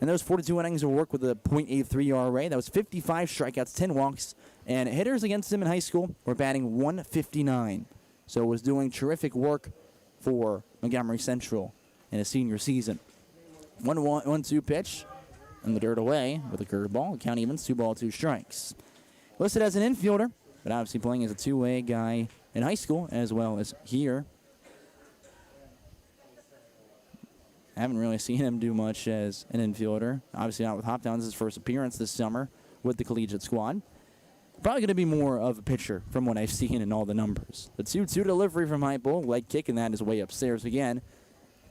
And those 42 innings will work with a .83 ERA. That was 55 strikeouts, 10 walks. And hitters against him in high school were batting .159. So was doing terrific work for Montgomery Central in his senior season. 1-2 pitch, and the dirt away with a curveball. Count evens, 2 balls, 2 strikes. Listed as an infielder, but obviously playing as a 2-way guy in high school as well as here. Haven't really seen him do much as an infielder. Obviously not with Hoptown. This is his first appearance this summer with the collegiate squad. Probably going to be more of a pitcher from what I've seen in all the numbers. The 2-2 delivery from Heupel. Leg kick, and that is way upstairs again.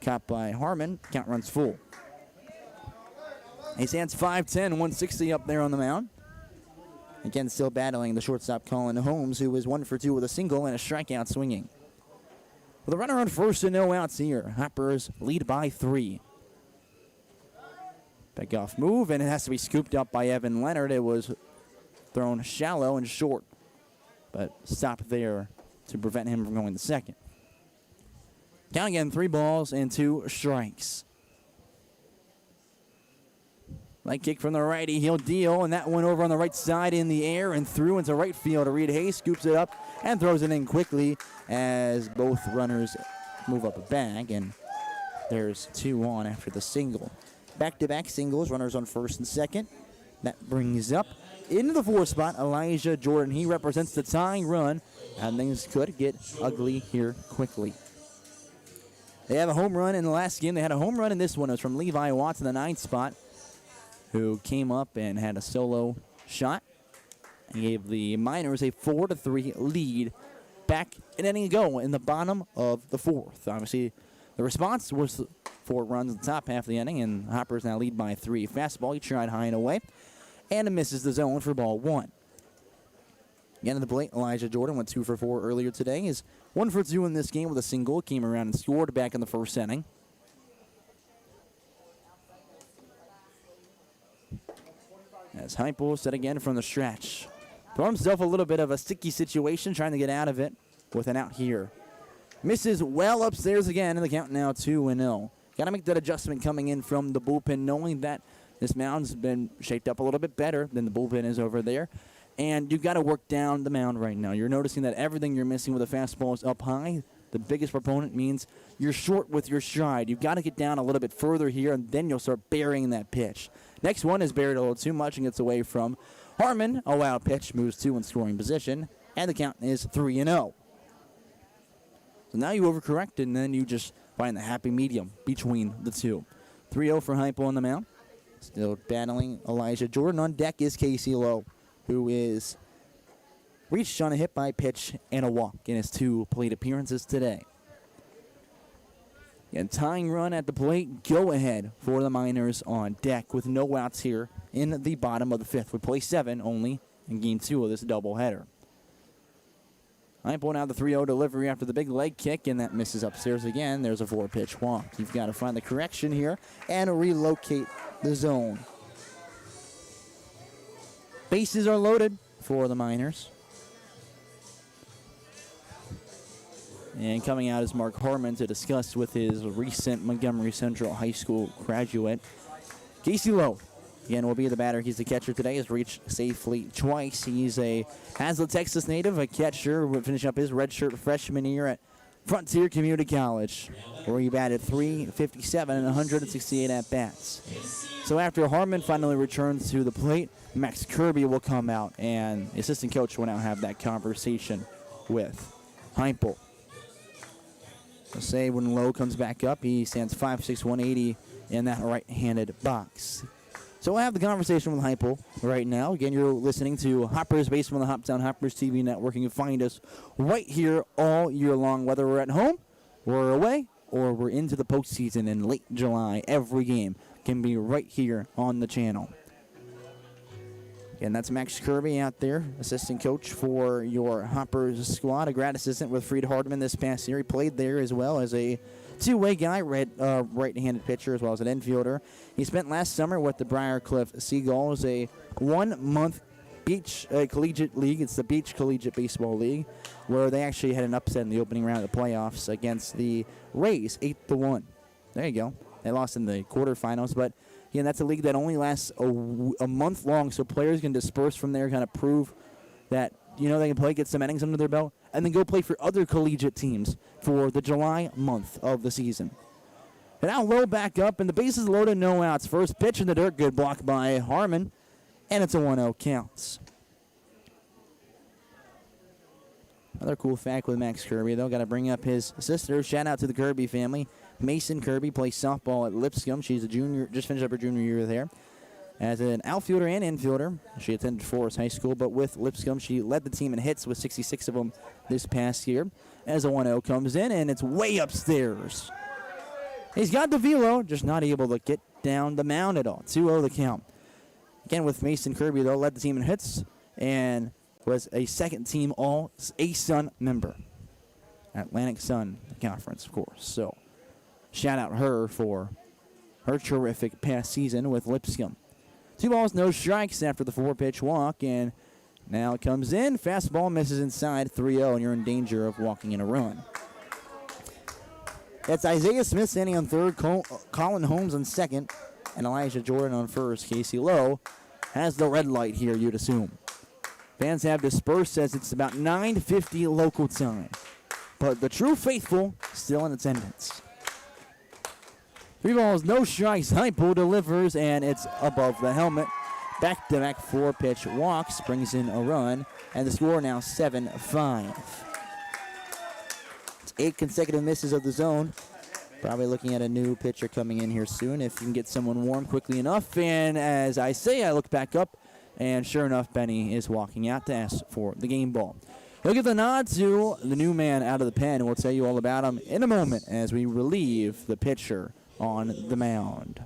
Caught by Harmon. Count runs full. He stands 5'10", 160 up there on the mound. Again, still battling the shortstop Colin Holmes, who is 1 for 2 with a single and a strikeout swinging. With a runner on first and no outs here, Hoppers lead by 3. Pickoff move, and it has to be scooped up by Evan Leonard. It was thrown shallow and short, but stopped there to prevent him from going to second. Count again, 3 balls and 2 strikes. Light kick from the righty, he'll deal, and that one over on the right side in the air and through into right field. Reed Hayes scoops it up and throws it in quickly as both runners move up a bag, and there's 2 on after the single. Back-to-back singles, runners on first and second. That brings up into the 4 spot Elijah Jordan. He represents the tying run, and things could get ugly here quickly. They have a home run in the last game. They had a home run in this one. It was from Levi Watts in the 9th spot, who came up and had a solo shot and gave the Miners a 4-3 lead back an inning ago in the bottom of the 4th. Obviously, the response was 4 runs in the top half of the inning, and Hoppers now lead by 3. Fastball, he tried high and away, and it misses the zone for ball 1. Again, at the plate, Elijah Jordan went 2 for 4 earlier today. He's 1 for 2 in this game with a single. Came around and scored back in the first inning. As Heupel set again from the stretch. Throw himself a little bit of a sticky situation, trying to get out of it with an out here. Misses well upstairs again, and the count now 2-0. Got to make that adjustment coming in from the bullpen, knowing that this mound's been shaped up a little bit better than the bullpen is over there. And you've got to work down the mound right now. You're noticing that everything you're missing with a fastball is up high. The biggest proponent means you're short with your stride. You've got to get down a little bit further here, and then you'll start burying that pitch. Next one is buried a little too much and gets away from Harmon. A wild pitch moves 2 in scoring position, and the count is 3-0. So now you overcorrect, and then you just find the happy medium between the two. 3-0 for Hypo on the mound. Still battling Elijah Jordan. On deck is Casey Lowe, who is reached on a hit by pitch and a walk in his 2 plate appearances today. And tying run at the plate, go ahead for the Miners on deck with no outs here in the bottom of the 5th. We play 7 only in game 2 of this doubleheader. I'm pulling out the 3-0 delivery after the big leg kick, and that misses upstairs again. There's a 4-pitch walk. You've got to find the correction here and relocate the zone. Bases are loaded for the Miners. And coming out is Mark Harmon to discuss with his recent Montgomery Central High School graduate. Casey Lowe, again, will be the batter. He's the catcher today. Has reached safely twice. He's a Hazlet, Texas native, a catcher. Will finish up his redshirt freshman year at Frontier Community College, where he batted .357 and 168 at-bats. So after Harmon finally returns to the plate, Max Kirby will come out, and the assistant coach will now have that conversation with Heimple. I'll say when Lowe comes back up, he stands 5'6", 180 in that right-handed box. So we'll have the conversation with Heimple right now. Again, you're listening to Hoppers Basement on the Hoptown Hoppers TV network. You can find us right here all year long, whether we're at home, we're away, or we're into the postseason in late July. Every game can be right here on the channel. Again, that's Max Kirby out there, assistant coach for your Hoppers squad, a grad assistant with Freed Hardman this past year. He played there as well as a two-way guy, right-handed pitcher as well as an infielder. He spent last summer with the Briarcliff Seagulls, a 1-month beach collegiate league. It's the Beach Collegiate Baseball League, where they actually had an upset in the opening round of the playoffs against the Rays, 8-1. There you go. They lost in the quarterfinals, but again, that's a league that only lasts a month long, so players can disperse from there, kind of prove that, you know, they can play, get some innings under their belt, and then go play for other collegiate teams for the July month of the season. And now Lowe back up, and the bases loaded, no outs. First pitch in the dirt, good block by Harmon, and it's a 1-0 counts. Another cool fact with Max Kirby, though, got to bring up his sister. Shout out to the Kirby family. Mason Kirby plays softball at Lipscomb. She's a junior, just finished up her junior year there. As an outfielder and infielder, she attended Forest High School, but with Lipscomb, she led the team in hits with 66 of them this past year. As a 1-0 comes in, and it's way upstairs. He's got the velo, just not able to get down the mound at all. 2-0 the count. Again, with Mason Kirby, though, led the team in hits and was a second-team All-ASUN member. Atlantic Sun Conference, of course. So, shout out her for her terrific past season with Lipscomb. 2 balls, no strikes after the 4-pitch walk, and now it comes in. Fastball misses inside, 3-0, and you're in danger of walking in a run. It's Isaiah Smith standing on third, Colin Holmes on second, and Elijah Jordan on first. Casey Lowe has the red light here, you'd assume. Fans have dispersed as it's about 9:50 local time, but the true faithful still in attendance. 3 balls, no strikes. Hypo delivers, and it's above the helmet. Back-to-back 4-pitch walks brings in a run, and the score now 7-5. It's 8 consecutive misses of the zone. Probably looking at a new pitcher coming in here soon if you can get someone warm quickly enough. And as I say, I look back up, and sure enough, Benny is walking out to ask for the game ball. He'll give the nod to the new man out of the pen. We'll tell you all about him in a moment as we relieve the pitcher on the mound.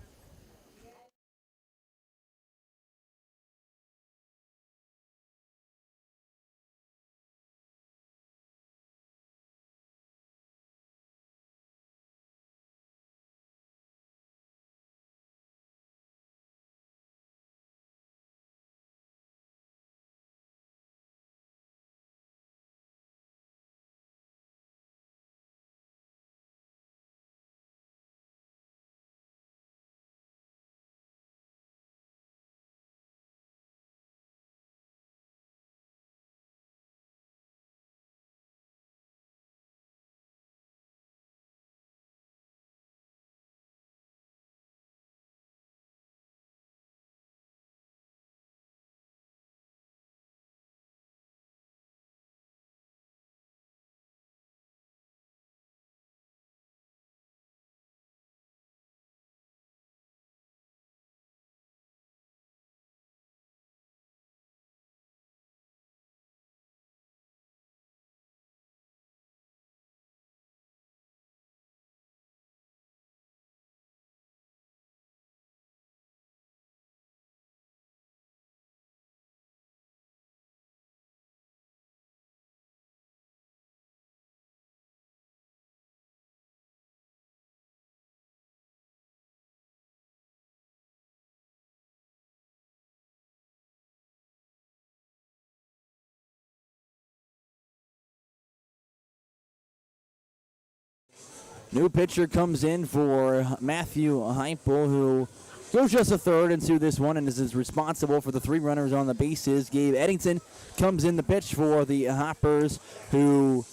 New pitcher comes in for Matthew Heupel, who goes just a third into this one and is responsible for the 3 runners on the bases. Gabe Eddington comes in the pitch for the Hoppers, who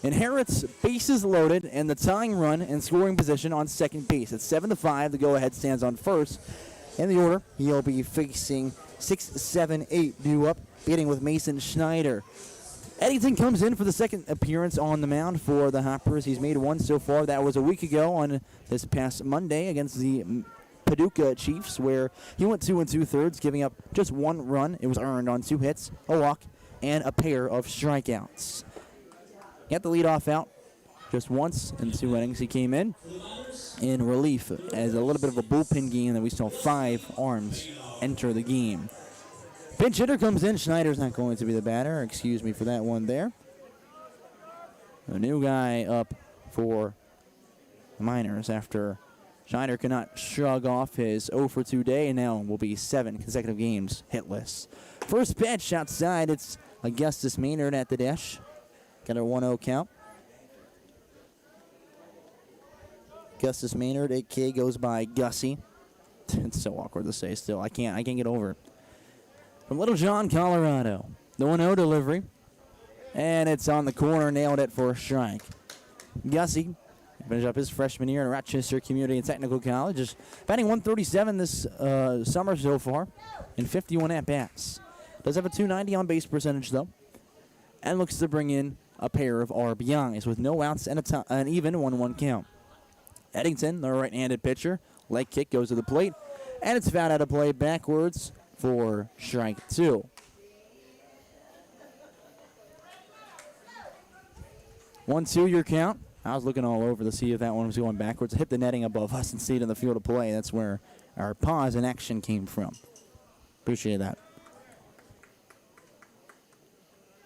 inherits bases loaded and the tying run and scoring position on second base. At 7-5, the go-ahead stands on first. In the order, he'll be facing 6, 7, 8, due up, beating with Mason Schneider. Eddington comes in for the second appearance on the mound for the Hoppers. He's made 1 so far. That was a week ago on this past Monday against the Paducah Chiefs, where he went 2 2/3, giving up just 1 run. It was earned on 2 hits, a walk, and a pair of strikeouts. He got the leadoff out just once in 2 innings. He came in relief as a little bit of a bullpen game that we saw 5 arms enter the game. Pinch hitter comes in. Schneider's not going to be the batter. Excuse me for that one there. A new guy up for the Miners after Schneider could not shrug off his 0 for 2 day, and now will be 7 consecutive games hitless. First pitch outside. It's Augustus Maynard at the dish. Got a 1-0 count. Augustus Maynard, a.k.a. goes by Gussie. It's so awkward to say still. I can't get over it. From Little John, Colorado. The 1-0 delivery. And it's on the corner, nailed it for a strike. Gussie finished up his freshman year in Rochester Community and Technical College. Just batting .137 this summer so far in 51 at-bats. Does have a .290 on base percentage, though. And looks to bring in a pair of RBIs with no outs and an even 1-1 count. Eddington, the right-handed pitcher. Leg kick goes to the plate. And it's fouled out of play backwards for strike 2. One-two your count. I was looking all over to see if that one was going backwards. It hit the netting above us and stayed in the field of play. That's where our pause in action came from. Appreciate that.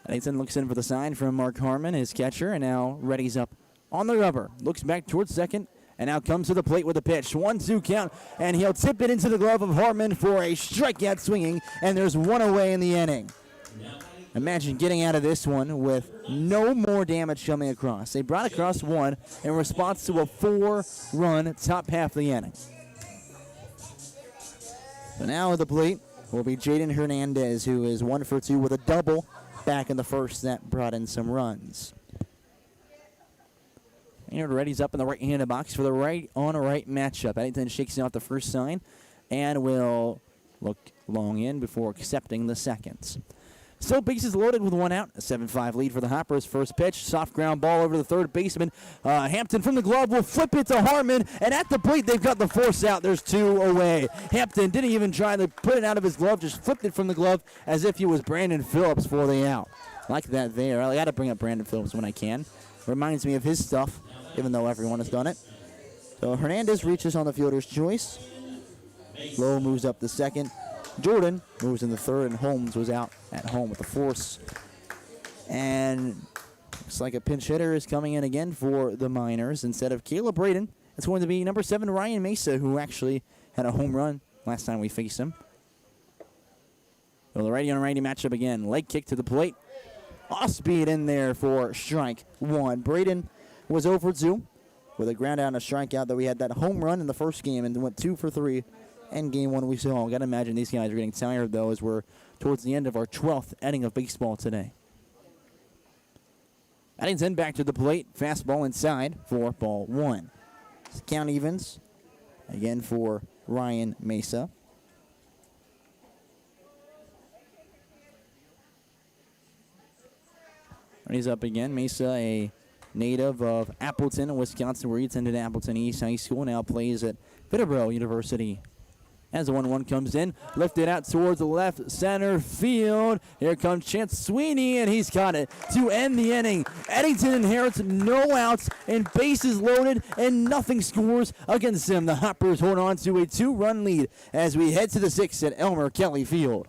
Eddington looks in for the sign from Mark Harmon, his catcher, and now readies up on the rubber. Looks back towards second, and now comes to the plate with a pitch. 1-2 count, and he'll tip it into the glove of Harmon for a strikeout swinging, and there's 1 away in the inning. Imagine getting out of this one with no more damage coming across. They brought across 1 in response to a 4-run top half of the inning. So now at the plate will be Jaden Hernandez, who is 1 for 2 with a double back in the first that brought in some runs. Maynard readies up in the right-handed box for the right-on-right matchup. Eddington shakes out the first sign and will look long in before accepting the second. Still bases loaded with 1 out. A 7-5 lead for the Hoppers. First pitch, soft ground ball over the third baseman. Hampton from the glove will flip it to Harmon, and at the plate they've got the force out. There's 2 away. Hampton didn't even try to put it out of his glove, just flipped it from the glove as if he was Brandon Phillips for the out. Like that there. I got to bring up Brandon Phillips when I can. Reminds me of his stuff, even though everyone has done it. So Hernandez reaches on the fielder's choice. Lowe moves up the second. Jordan moves in the third, and Holmes was out at home with the force. And looks like a pinch hitter is coming in again for the Miners. Instead of Caleb Braden, it's going to be number 7, Ryan Mesa, who actually had a home run last time we faced him. So the righty-on-righty matchup again. Leg kick to the plate. Off speed in there for strike 1. Braden was 0 for 2 with a ground out and a strikeout, though we had that home run in the first game and went 2 for 3. And game 1 we saw. Got to imagine these guys are getting tired, though, as we're towards the end of our 12th inning of baseball today. Eddington back to the plate. Fastball inside for ball 1. Count evens again for Ryan Mesa. And he's up again. Mesa, a native of Appleton, Wisconsin, where he attended Appleton East High School, now plays at Peterborough University. As the 1-1 comes in, lifted out towards the left center field. Here comes Chance Sweeney, and he's got it to end the inning. Eddington inherits no outs and bases loaded, and nothing scores against him. The Hoppers hold on to a 2-run lead as we head to the 6th at Elmer Kelly Field.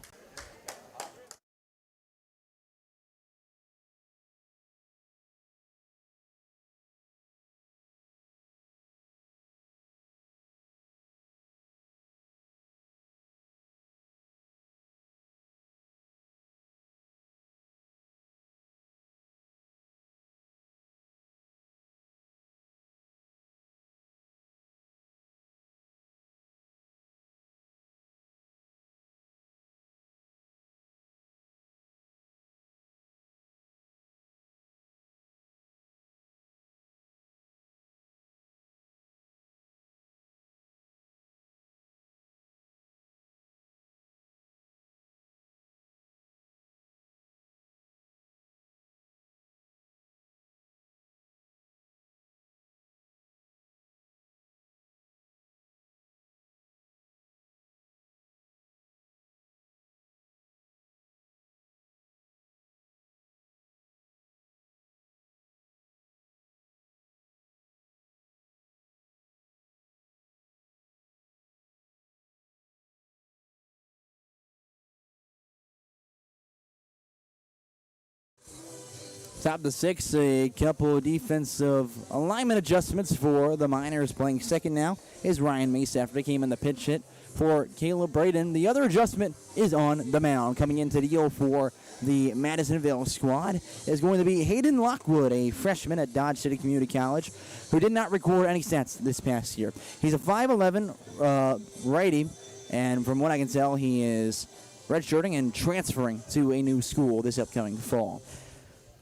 Top of the sixth, a couple of defensive alignment adjustments for the Miners. Playing second now is Ryan Mace after he came in the pinch hit for Caleb Braden. The other adjustment is on the mound. Coming into the deal for the Madisonville squad is going to be Hayden Lockwood, a freshman at Dodge City Community College, who did not record any stats this past year. He's a 5'11" righty, and from what I can tell, he is redshirting and transferring to a new school this upcoming fall.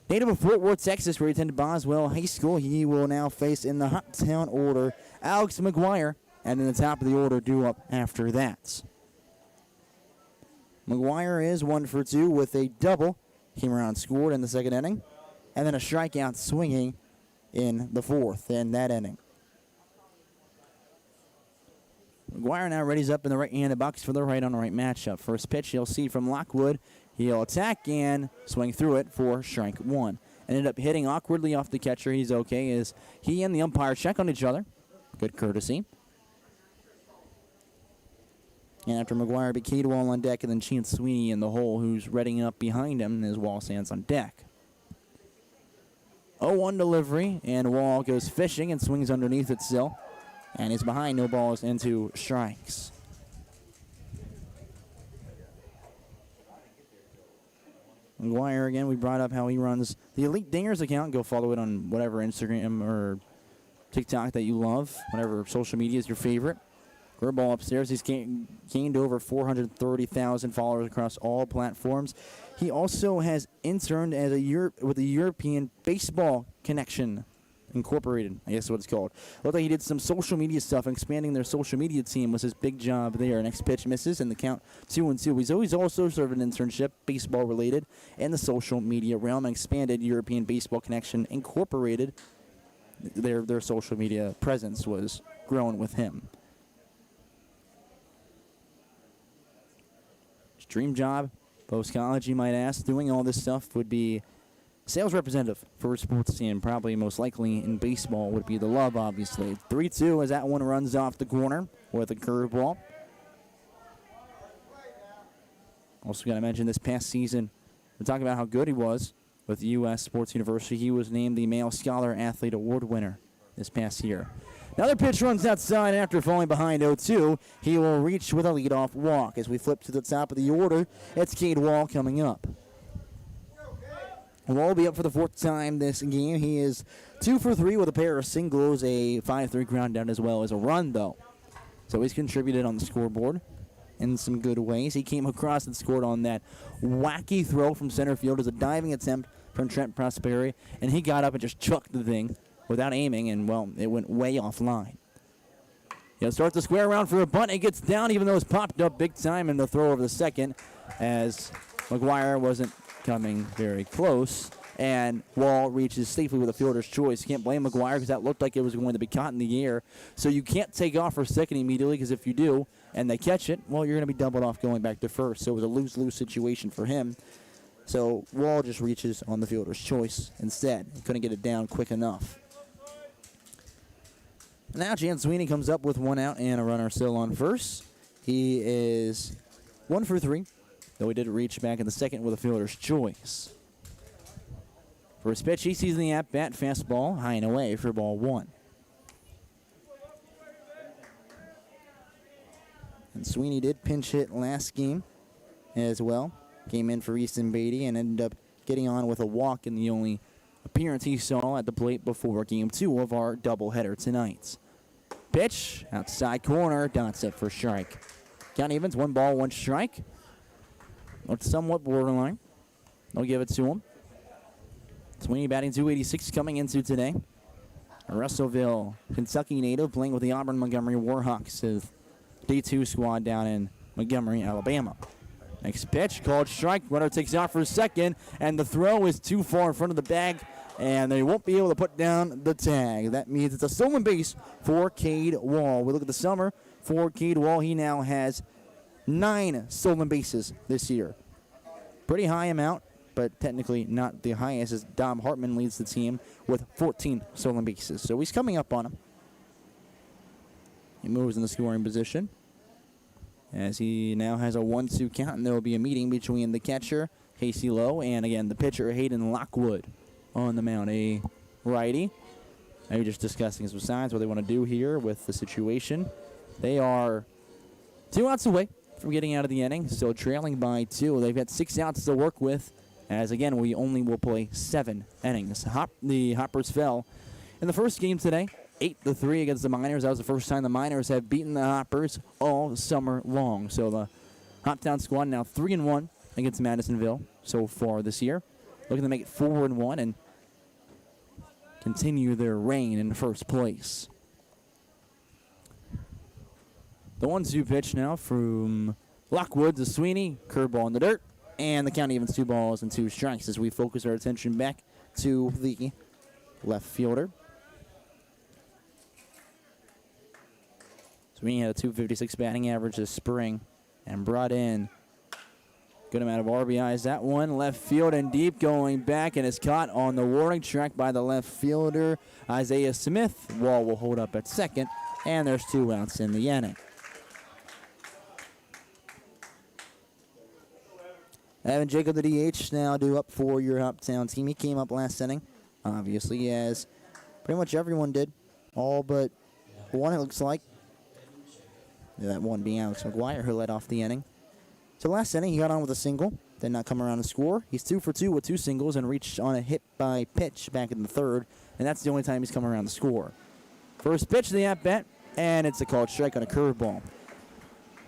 Native of Fort Worth, Texas, where he attended Boswell High School, he will now face in the Hoptown order Alex McGuire, and in the top of the order due up after that. McGuire is 1 for 2 with a double. Came around, scored in the second inning, and then a strikeout swinging in the fourth in that inning. McGuire now readies up in the right-handed box for the right-on-right matchup. First pitch you'll see from Lockwood. He'll attack and swing through it for strike one. Ended up hitting awkwardly off the catcher. He's okay as he and the umpire check on each other. Good courtesy. And after McGuire, beat Wall on deck, and then Chance Sweeney in the hole, who's readying up behind him as Wall stands on deck. 0-1 delivery, and Wall goes fishing and swings underneath it still. And he's behind, no balls into strikes. McGuire again, we brought up how he runs the Elite Dingers account. Go follow it on whatever Instagram or TikTok that you love, whatever social media is your favorite. Great ball upstairs. He's gained over 430,000 followers across all platforms. He also has interned as with the European Baseball Connection Incorporated, I guess is what it's called. Looked like he did some social media stuff, and expanding their social media team was his big job there. Next pitch misses, and the count 2-2. He's always also served an internship, baseball-related, in the social media realm, and expanded European Baseball Connection Incorporated. Their social media presence was grown with him. His dream job, post-college, you might ask, doing all this stuff would be sales representative for a sports team, probably most likely in baseball would be the love, obviously. 3-2 as that one runs off the corner with a curveball. Also got to mention this past season, we're talking about how good he was with U.S. Sports University. He was named the Male Scholar Athlete Award winner this past year. Another pitch runs outside after falling behind 0-2. He will reach with a leadoff walk. As we flip to the top of the order, it's Cade Wall coming up. Wall will be up for the fourth time this game. He is 2 for 3 with a pair of singles, a 5-3 ground down, as well as a run, though. So he's contributed on the scoreboard in some good ways. He came across and scored on that wacky throw from center field as a diving attempt from Trent Prosperi, and he got up and just chucked the thing without aiming, and, well, it went way offline. He'll start the square around for a bunt. It gets down, even though it's popped up big time in the throw over the second, as McGuire wasn't coming very close, and Wall reaches safely with a fielder's choice. You can't blame McGuire because that looked like it was going to be caught in the air. So you can't take off for second immediately, because if you do and they catch it, well, you're going to be doubled off going back to first. So it was a lose-lose situation for him. So Wall just reaches on the fielder's choice instead. He couldn't get it down quick enough. Now Chance Sweeney comes up with one out and a runner still on first. He is 1 for 3. Though he did reach back in the second with a fielder's choice. First pitch, he sees in the at-bat, fastball, high and away for ball one. And Sweeney did pinch hit last game as well. Came in for Easton Beatty and ended up getting on with a walk in the only appearance he saw at the plate before game 2 of our doubleheader tonight. Pitch, outside corner, dots it for strike. Count evens, 1 ball, 1 strike. It's somewhat borderline. They'll give it to him. Sweeney batting .286 coming into today. A Russellville, Kentucky native playing with the Auburn Montgomery Warhawks, the D2 squad down in Montgomery, Alabama. Next pitch, called strike. Runner takes out for a second, and the throw is too far in front of the bag, and they won't be able to put down the tag. That means it's a stolen base for Cade Wall. We look at the summer for Cade Wall. He now has 9 stolen bases this year. Pretty high amount, but technically not the highest, as Dom Hartman leads the team with 14 stolen bases. So he's coming up on him. He moves in the scoring position as he now has a 1-2 count, and there will be a meeting between the catcher, Casey Lowe, and again the pitcher, Hayden Lockwood. on the mound, a righty. Maybe just discussing some signs what they want to do here with the situation. They are 2 outs away from getting out of the inning, still trailing by 2. They've got 6 outs to work with, as again, we only will play 7 innings. The Hoppers fell in the first game today, 8-3 against the Miners. That was the first time the Miners have beaten the Hoppers all summer long. So the Hoptown squad now 3-1 against Madisonville so far this year, looking to make it 4-1 and continue their reign in first place. The 1-2 pitch now from Lockwood to Sweeney. Curveball in the dirt. And the count evens 2 balls and 2 strikes as we focus our attention back to the left fielder. Sweeney had a .256 batting average this spring and brought in good amount of RBIs. That one left field and deep, going back, and is caught on the warning track by the left fielder, Isaiah Smith. Wall will hold up at second, and there's 2 outs in the inning. Evan Jacob, the DH, now due up for your Hoptown team. He came up last inning, obviously, as pretty much everyone did. All but one, it looks like. That one being Alex McGuire, who led off the inning. So last inning, he got on with a single, did not come around to score. He's 2 for 2 with 2 singles and reached on a hit by pitch back in the third, and that's the only time he's come around to score. First pitch of the at-bat, and it's a called strike on a curveball.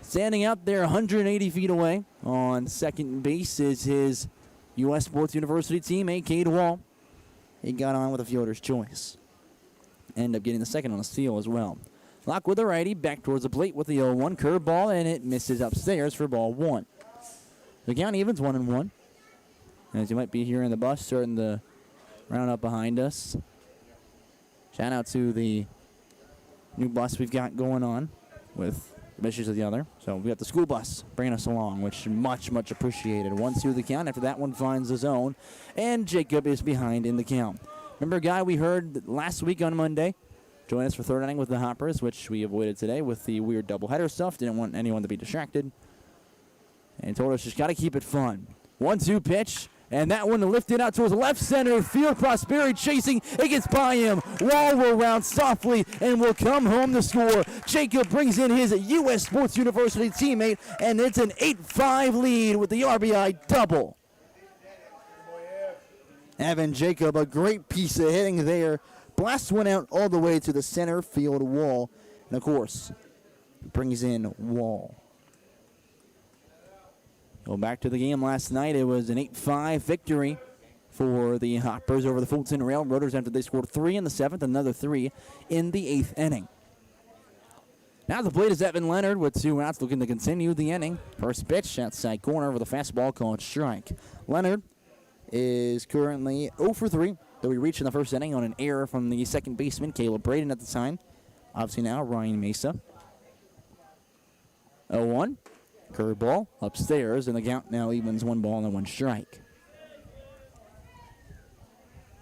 Standing out there 180 feet away on second base is his U.S. Sports University teammate, Cade Wall. He got on with a fielder's choice. Ended up getting the second on a steal as well. Lockwood, the righty, back towards the plate with the 0-1 curveball, and it misses upstairs for ball 1. The count evens 1-1. As you might be hearing the bus starting to round up behind us. Shout out to the new bus we've got going on with Missions of the other. So we got the school bus bringing us along, which is much, much appreciated. 1-2 the count. After that one finds the zone, and Jacob is behind in the count. Remember a guy we heard last week on Monday? Join us for third inning with the Hoppers, which we avoided today with the weird doubleheader stuff. Didn't want anyone to be distracted. And told us just got to keep it fun. 1-2 pitch, and that one lifted out towards the left center field. Prosperi chasing. It gets by him. Wall will round softly and will come home to score. Jacob brings in his U.S. Sports University teammate, and it's an 8-5 lead with the RBI double. Evan Jacob, a great piece of hitting there. Blasts one out all the way to the center field wall. And, of course, brings in Wall. Go back to the game last night. It was an 8-5 victory for the Hoppers over the Fulton Railroaders after they scored 3 in the 7th, another 3 in the 8th inning. Now the plate is Evan Leonard with 2 outs, looking to continue the inning. First pitch, outside corner with a fastball called strike. Leonard is currently 0 for 3. Though we reached in the first inning on an error from the second baseman, Caleb Braden at the time. Obviously now, Ryan Mesa. 0-1. Curveball upstairs, and the count now evens 1 ball and 1 strike.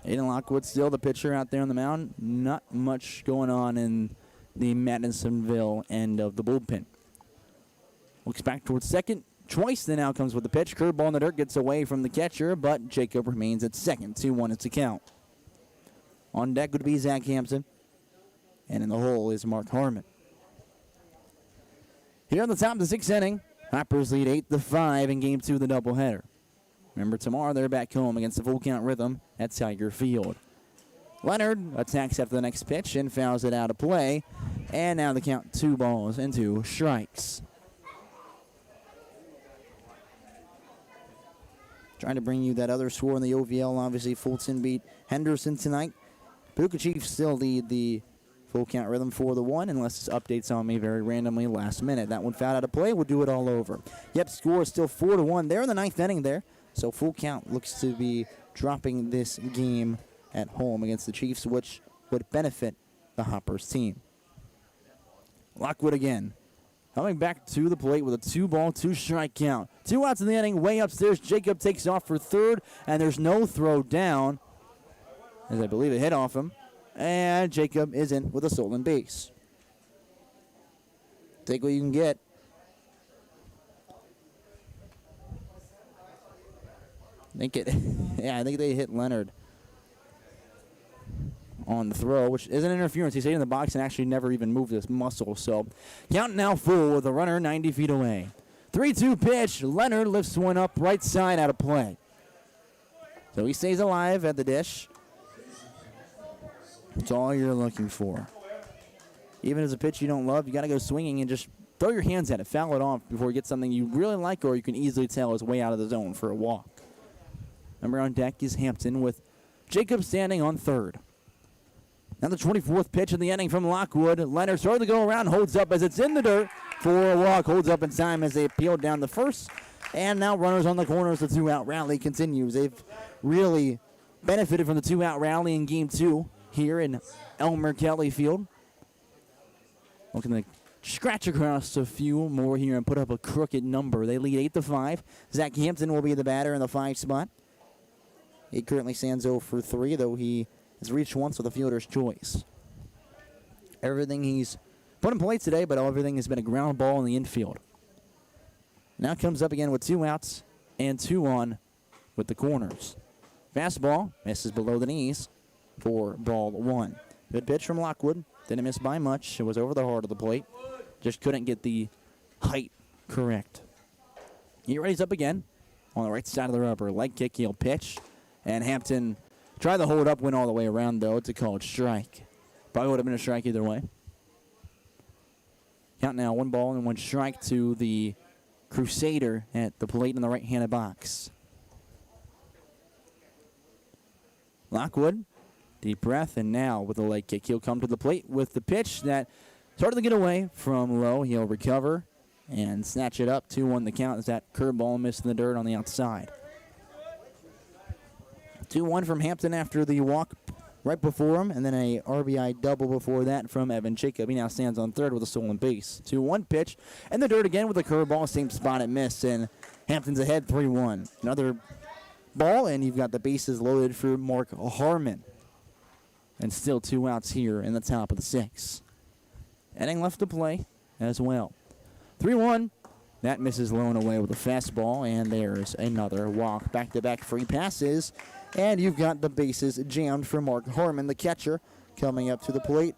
Aiden Lockwood still the pitcher out there on the mound. Not much going on in the Madisonville end of the bullpen. Looks back towards second. Twice then now comes with the pitch. Curveball in the dirt, gets away from the catcher, but Jacob remains at second. 2-1 is the count. On deck would be Zach Hampson. And in the hole is Mark Harmon. Here on the top of the 6th inning, Hoppers lead 8-5 in Game 2 of the doubleheader. Remember, tomorrow they're back home against the Full Count Rhythm at Tiger Field. Leonard attacks after the next pitch and fouls it out of play. And now the count 2 balls and 2 strikes. Trying to bring you that other score in the OVL. Obviously, Fulton beat Henderson tonight. Paducah Chiefs still lead the Full Count Rhythm 4-1, unless it's updates on me very randomly last minute. That one fouled out of play. We'll do it all over. Yep, score is still 4-1. They're in the 9th inning there. So Full Count looks to be dropping this game at home against the Chiefs, which would benefit the Hoppers team. Lockwood again. Coming back to the plate with a 2-ball, 2-strike count. 2 outs in the inning, way upstairs. Jacob takes off for third, and there's no throw down, as I believe it hit off him. And Jacob is in with a stolen base. Take what you can get. I think they hit Leonard on the throw, which isn't interference. He stayed in the box and actually never even moved his muscle. So count now full with the runner 90 feet away. 3-2 pitch. Leonard lifts one up right side out of play. So he stays alive at the dish. That's all you're looking for. Even as a pitch you don't love, you got to go swinging and just throw your hands at it. Foul it off before you get something you really like, or you can easily tell is way out of the zone for a walk. Number on deck is Hampton with Jacob standing on third. Now the 24th pitch of the inning from Lockwood. Leonard started to go around, holds up as it's in the dirt for a walk. Holds up in time as they peeled down the first. And now runners on the corners. The two-out rally continues. They've really benefited from the two-out rally in Game 2 here in Elmer Kelly Field. Looking to scratch across a few more here and put up a crooked number. They lead 8-5. Zach Hampton will be the batter in the 5 spot. He currently stands 0 for 3, though he has reached once with a fielder's choice. Everything he's put in play today, but everything has been a ground ball in the infield. Now comes up again with 2 outs and 2 on with the corners. Fastball misses below the knees for ball 1. Good pitch from Lockwood. Didn't miss by much. It was over the heart of the plate. Just couldn't get the height correct. He readies up again on the right side of the rubber. Leg kick, he'll pitch. And Hampton tried to hold up, went all the way around, though. It's a called strike. Probably would have been a strike either way. Count now, 1 ball and 1 strike to the Crusader at the plate in the right-handed box. Lockwood, deep breath, and now with the leg kick, he'll come to the plate with the pitch that started to get away from low. He'll recover and snatch it up. 2-1 the count as that curveball missed in the dirt on the outside. 2-1 from Hampton after the walk right before him, and then a RBI double before that from Evan Jacob. He now stands on third with a stolen base. 2-1 pitch, and the dirt again with a curveball, same spot it missed, and Hampton's ahead 3-1. Another ball, and you've got the bases loaded for Mark Harmon. And still 2 outs here in the top of the 6th. Inning left to play as well. 3-1. That misses low and away with a fastball, and there's another walk. Back-to-back free passes, and you've got the bases jammed for Mark Harmon, the catcher, coming up to the plate,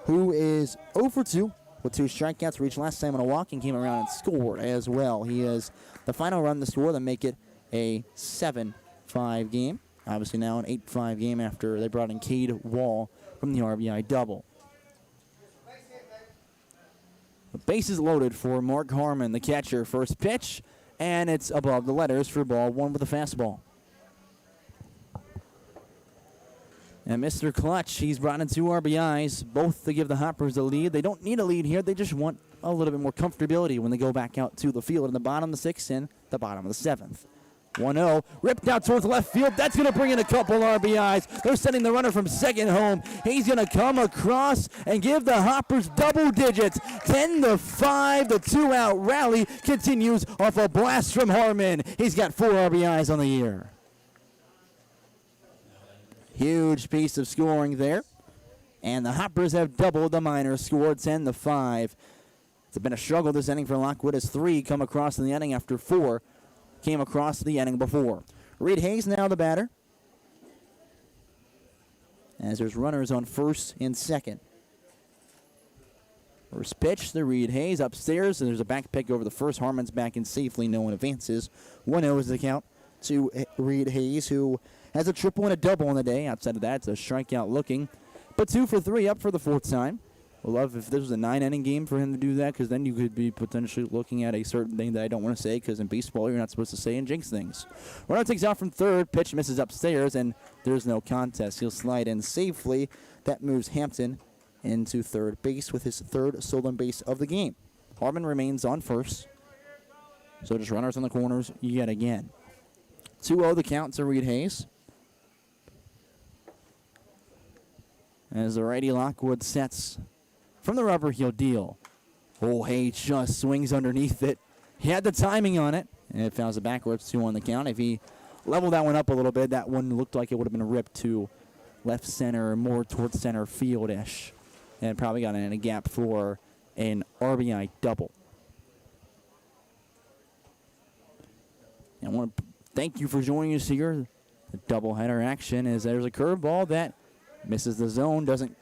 who is 0 for 2 with 2 strikeouts. Reached last time on a walk and came around and scored as well. He is the final run to score to make it a 7-5 game. Obviously now an 8-5 game after they brought in Cade Wall from the RBI double. The bases loaded for Mark Harmon, the catcher. First pitch, and it's above the letters for ball 1 with a fastball. And Mr. Clutch, he's brought in 2 RBIs, both to give the Hoppers the lead. They don't need a lead here. They just want a little bit more comfortability when they go back out to the field in the bottom of the 6th and the bottom of the 7th. 1-0, ripped out towards left field. That's going to bring in a couple RBIs. They're sending the runner from second home. He's going to come across and give the Hoppers double digits. 10-5, the 2-out rally continues off a blast from Harmon. He's got 4 RBIs on the year. Huge piece of scoring there. And the Hoppers have doubled the Miners, scored 10-5. It's been a struggle this inning for Lockwood as 3 come across in the inning after 4 came across the inning before. Reed Hayes now the batter, as there's runners on first and second. First pitch to Reed Hayes upstairs, and there's a back pick over the first. Harmon's back in safely, no one advances. 1-0 is the count to Reed Hayes, who has a triple and a double on the day. Outside of that, it's a strikeout looking, but 2 for 3 up for the 4th time. We'll love if this was a 9-inning game for him to do that, because then you could be potentially looking at a certain thing that I don't want to say, because in baseball you're not supposed to say and jinx things. Runner takes out from third, pitch misses upstairs, and there's no contest. He'll slide in safely. That moves Hampton into third base with his 3rd stolen base of the game. Harmon remains on first, so just runners on the corners yet again. 2-0 the count to Reed Hayes. As the righty Lockwood sets from the rubber, he'll deal. Oh, Hayes just swings underneath it. He had the timing on it, and it fouls it backwards, 2 on the count. If he leveled that one up a little bit, that one looked like it would have been ripped to left center, more towards center field-ish, and probably got in a gap for an RBI double. And I want to thank you for joining us here. The doubleheader action is there's a curveball that Misses the zone, doesn't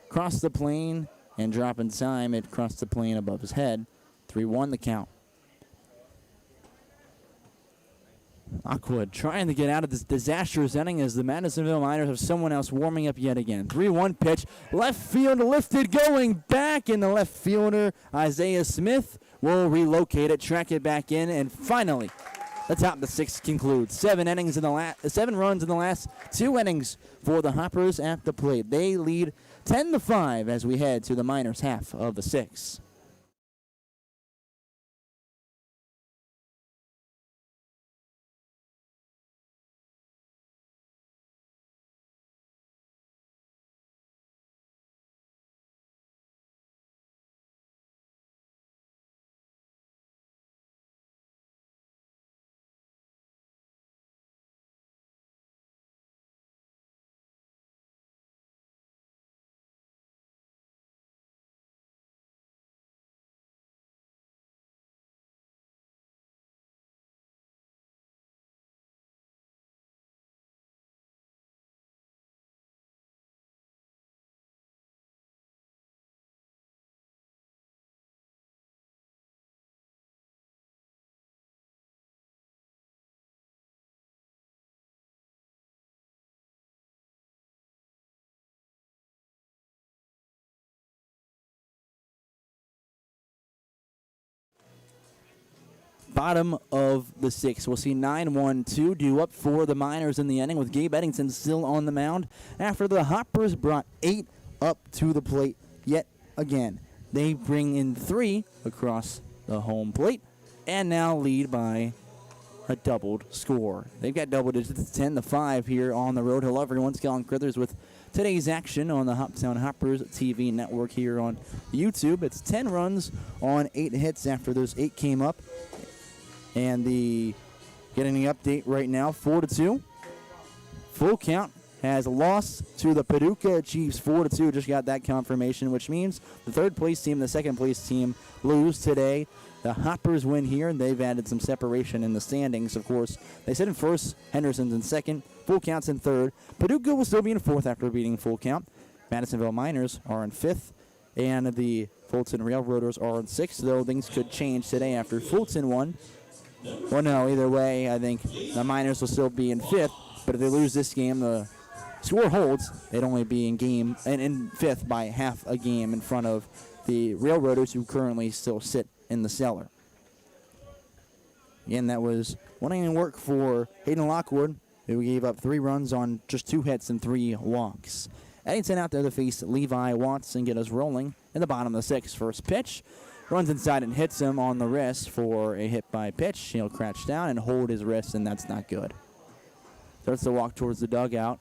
cross the plane and drop in time. It crossed the plane above his head. 3-1 the count. Lockwood trying to get out of this disastrous inning as the Madisonville Miners have someone else warming up yet again. 3-1 pitch, left field lifted, going back, and the left fielder, Isaiah Smith, will relocate it, track it back in, and finally, the top of the sixth concludes. 7 runs in the last 2 innings for the Hoppers at the plate. They lead 10-5 as we head to the Miners' half of the sixth. Bottom of the sixth. We'll see 9-1-2 due up for the Miners in the inning with Gabe Eddington still on the mound after the Hoppers brought 8 up to the plate yet again. They bring in 3 across the home plate and now lead by a doubled score. They've got double digits, 10-5 here on the road. Hello everyone, Colin Crithers with today's action on the Hoptown Hoppers TV network here on YouTube. It's 10 runs on 8 hits after those 8 came up. And getting the update right now, 4-2. Full count has lost to the Paducah Chiefs 4-2. Just got that confirmation, which means the third place team and the second place team lose today. The Hoppers win here, and they've added some separation in the standings. Of course, they sit in first, Henderson's in second, Full Count's in third. Paducah will still be in fourth after beating Full Count. Madisonville Miners are in fifth, and the Fulton Railroaders are in sixth, though things could change today after Fulton won. Well, no, either way, I think the Miners will still be in fifth, but if they lose this game, the score holds. They'd only be in fifth by half a game in front of the Railroaders, who currently still sit in the cellar. Again, that was one inning work for Hayden Lockwood, who gave up 3 runs on just 2 hits and 3 walks. Eddington out there to face Levi Watts and get us rolling in the bottom of the sixth. First pitch. Runs inside and hits him on the wrist for a hit by pitch. He'll crouch down and hold his wrist, and that's not good. Starts to walk towards the dugout,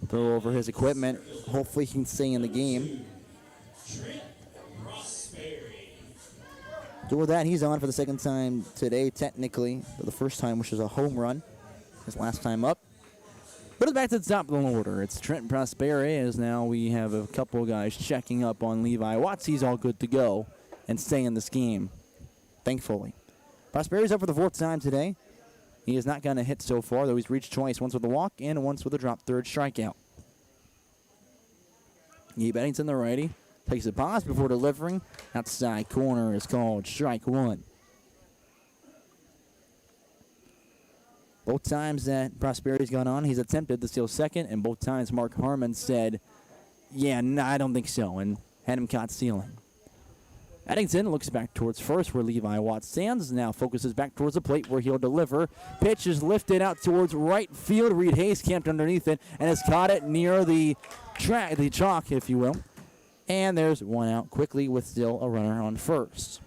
throw over his equipment. Hopefully he can stay in the game. So with that, he's on for the second time today, technically. For the first time, which is a home run. His last time up. But it's back to the top of the order. It's Trent Prosperi, as now we have a couple guys checking up on Levi Watts. He's all good to go and stay in this game, thankfully. Prosperi's up for the 4th time today. He has not gotten a hit so far, though he's reached twice, once with a walk and once with a drop third strikeout. Gabe Eddington, the righty, takes a pause before delivering. Outside corner is called strike 1. Both times that Prosperi's gone on, he's attempted to steal second, and both times Mark Harmon said, yeah, no, I don't think so, and had him caught stealing. Eddington looks back towards first where Levi Watts stands, now focuses back towards the plate where he'll deliver. Pitch is lifted out towards right field. Reed Hayes camped underneath it and has caught it near the chalk, if you will. And there's one out quickly with still a runner on first.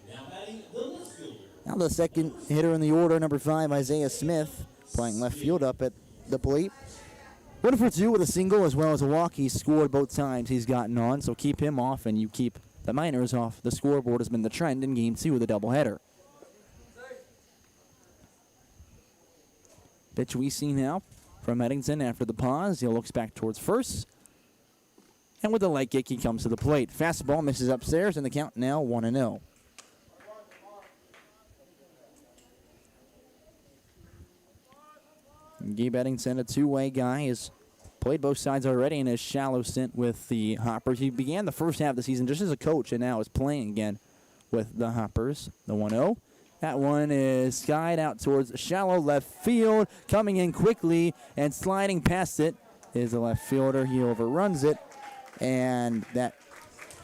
Now the second hitter in the order, number 5, Isaiah Smith, playing left field up at the plate. 1 for 2 with a single as well as a walk. He's scored both times he's gotten on, so keep him off and you keep the Miners off the scoreboard has been the trend in Game 2 of the doubleheader. Pitch we see now from Eddington after the pause. He looks back towards first. And with a leg kick, he comes to the plate. Fastball misses upstairs, and the count now 1-0. Gabe Eddington, a two-way guy, is Played both sides already in a shallow stint with the Hoppers. He began the first half of the season just as a coach and now is playing again with the Hoppers. The 1-0. That one is skied out towards shallow left field. Coming in quickly and sliding past it is the left fielder. He overruns it, and that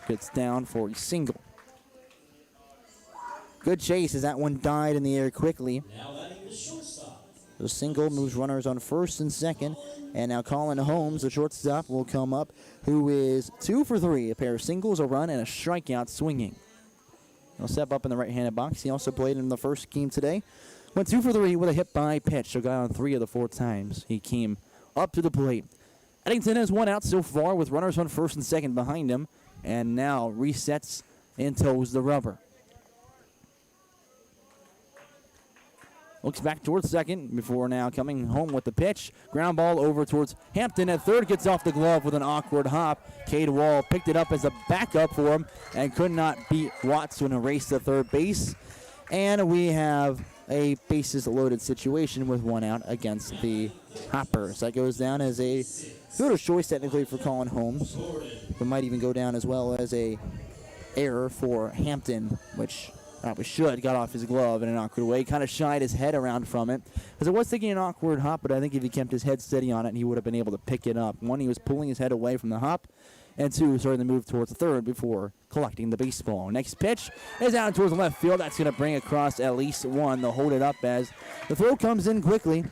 gets down for a single. Good chase as that one died in the air quickly.
Now letting the shortstop.
The single moves runners on first and second. And now Colin Holmes, the shortstop, will come up, who is 2 for 3. A pair of singles, a run, and a strikeout swinging. He'll step up in the right-handed box. He also played in the first game today. Went 2 for 3 with a hit-by pitch. So got on 3 of the 4 times he came up to the plate. Eddington has 1 out so far with runners on first and second behind him. And now resets and toes the rubber. Looks back towards second before now coming home with the pitch. Ground ball over towards Hampton at third. Gets off the glove with an awkward hop. Cade Wall picked it up as a backup for him and could not beat Watts to erase the third base. And we have a bases loaded situation with 1 out against the Hoppers. That goes down as a fielder's choice technically for Colin Holmes. It might even go down as well as a error for Hampton, which probably should. Got off his glove in an awkward way. Kind of shied his head around from it. Because I was thinking an awkward hop, but I think if he kept his head steady on it, he would have been able to pick it up. 1, he was pulling his head away from the hop. And 2, starting to move towards third before collecting the baseball. Next pitch is out towards left field. That's going to bring across at least 1. They'll hold it up as the throw comes in quickly.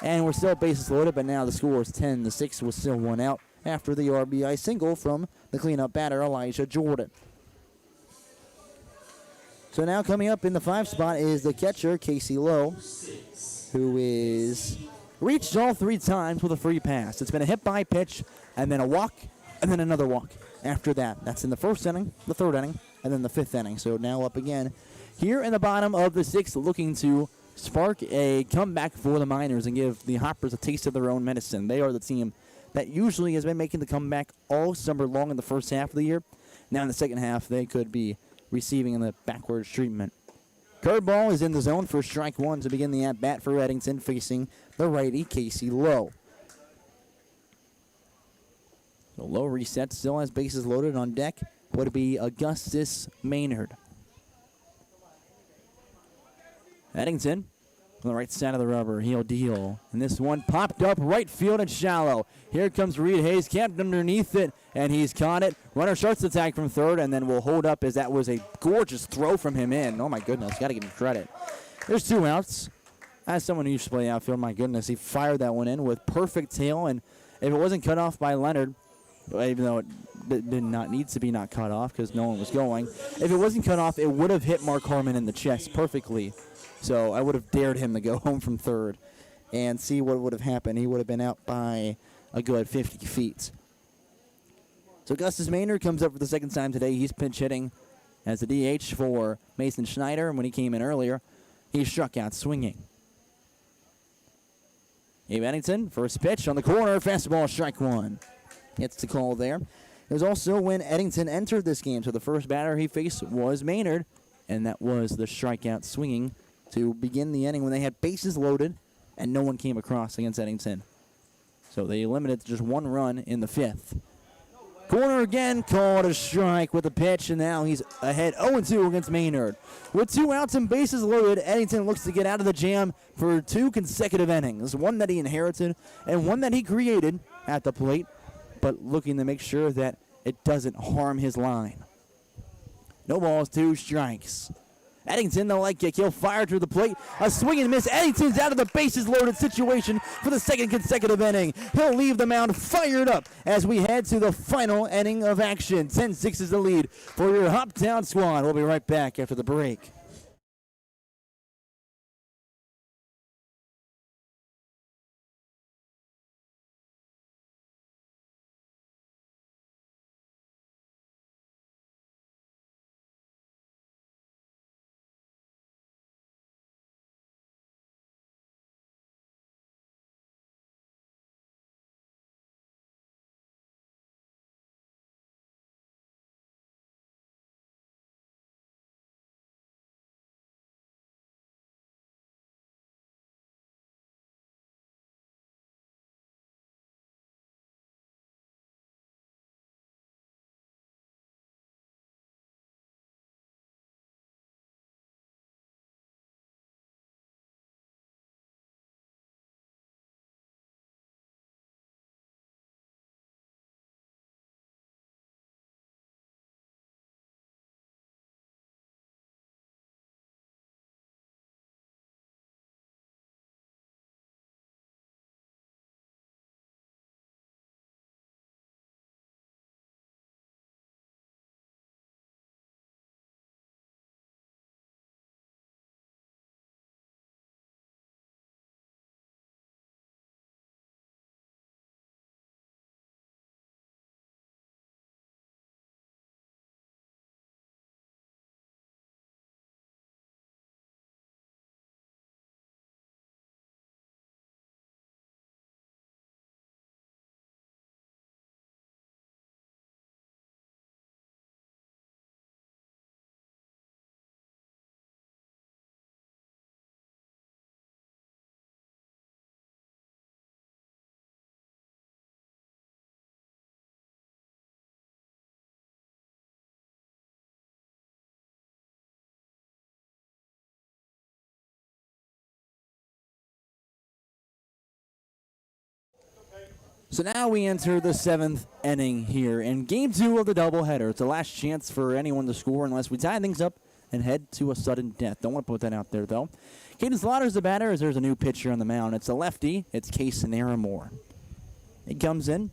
And we're still bases loaded, but now the score is 10-6 with still 1 out after the RBI single from the cleanup batter, Elijah Jordan. So now coming up in the 5 spot is the catcher, Casey Lowe, who is reached all 3 times with a free pass. It's been a hit by pitch, and then a walk, and then another walk after that. That's in the 1st inning, the 3rd inning, and then the 5th inning. So now up again here in the bottom of the 6th, looking to spark a comeback for the Miners and give the Hoppers a taste of their own medicine. They are the team that usually has been making the comeback all summer long in the first half of the year. Now in the second half, they could be receiving the backwards treatment. Curveball is in the zone for strike 1 to begin the at-bat for Eddington, facing the righty Casey Lowe. So Lowe resets, still has bases loaded on deck. Would be Augustus Maynard. Eddington on the right side of the rubber. He'll deal. And this one popped up right field and shallow. Here comes Reed Hayes, camped underneath it, and he's caught it. Runner starts the tag from third, and then will hold up as that was a gorgeous throw from him in. Oh, my goodness. Got to give him credit. There's 2 outs. As someone who used to play outfield, my goodness, he fired that one in with perfect tail. And if it wasn't cut off by Leonard, even though it did not need to be not cut off because no one was going, if it wasn't cut off, it would have hit Mark Harmon in the chest perfectly. So I would have dared him to go home from third and see what would have happened. He would have been out by a good 50 feet. So Augustus Maynard comes up for the 2nd time today. He's pinch hitting as a DH for Mason Schneider. And when he came in earlier, he struck out swinging. Abe Eddington, first pitch on the corner, fastball, strike 1. Gets the call there. It was also when Eddington entered this game. So the first batter he faced was Maynard, and that was the strikeout swinging to begin the inning when they had bases loaded and no one came across against Eddington. So they limited to just 1 run in the 5th. Corner again, called a strike with a pitch, and now he's ahead 0-2 against Maynard. With 2 outs and bases loaded, Eddington looks to get out of the jam for 2 consecutive innings. One that he inherited and one that he created at the plate, but looking to make sure that it doesn't harm his line. No balls, 2 strikes. Eddington, the leg kick, he'll fire through the plate. A swing and miss. Eddington's out of the bases loaded situation for the 2nd consecutive inning. He'll leave the mound fired up as we head to the final inning of action. 10-6 is the lead for your Hoptown squad. We'll be right back after the break. So now we enter the 7th inning here in Game 2 of the doubleheader. It's the last chance for anyone to score unless we tie things up and head to a sudden death. Don't want to put that out there, though. Caden Slaughter's the batter as there's a new pitcher on the mound. It's a lefty. It's Case Naramore. He comes in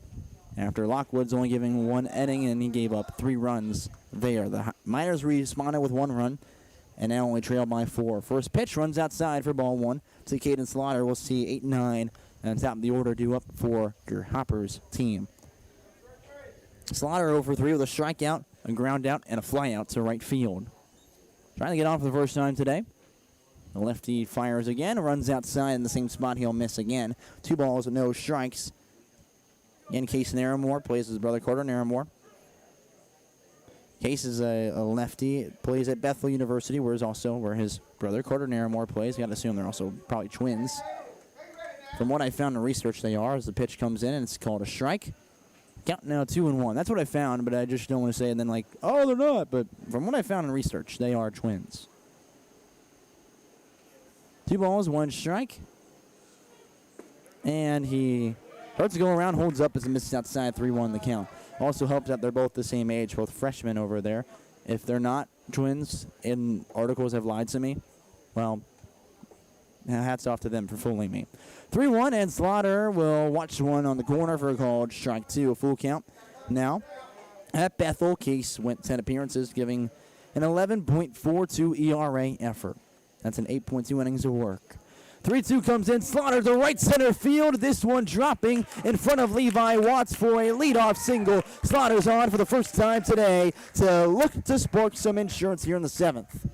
after Lockwood's only giving 1 inning, and he gave up 3 runs there. The Miners responded with 1 run, and now only trailed by 4. First pitch runs outside for ball 1 to Caden Slaughter. We'll see 8-9, and top of the order due up for your Hoppers team. Slaughter over 3 with a strikeout, a ground out, and a fly out to right field. Trying to get on for the first time today. The lefty fires again, runs outside in the same spot. He'll miss again. 2 balls, no strikes. Again, Case Naramore plays his brother Carter Naramore. Case is a lefty, plays at Bethel University, where his brother Carter Naramore plays. You got to assume they're also probably twins. From what I found in research, they are, as the pitch comes in, and it's called a strike. Count now 2-1. That's what I found, but I just don't want to say it and then like, oh, they're not. But from what I found in research, they are twins. 2 balls, 1 strike. And he starts to go around, holds up as he misses outside, 3-1 the count. Also helps that they're both the same age, both freshmen over there. If they're not twins, and articles have lied to me, well, hats off to them for fooling me. 3-1, and Slaughter will watch one on the corner for a called strike 2, a full count. Now, at Bethel, Case went 10 appearances, giving an 11.42 ERA effort. That's an 8.2 innings of work. 3-2 comes in. Slaughter to right center field. This one dropping in front of Levi Watts for a leadoff single. Slaughter's on for the first time today to look to spark some insurance here in the 7th.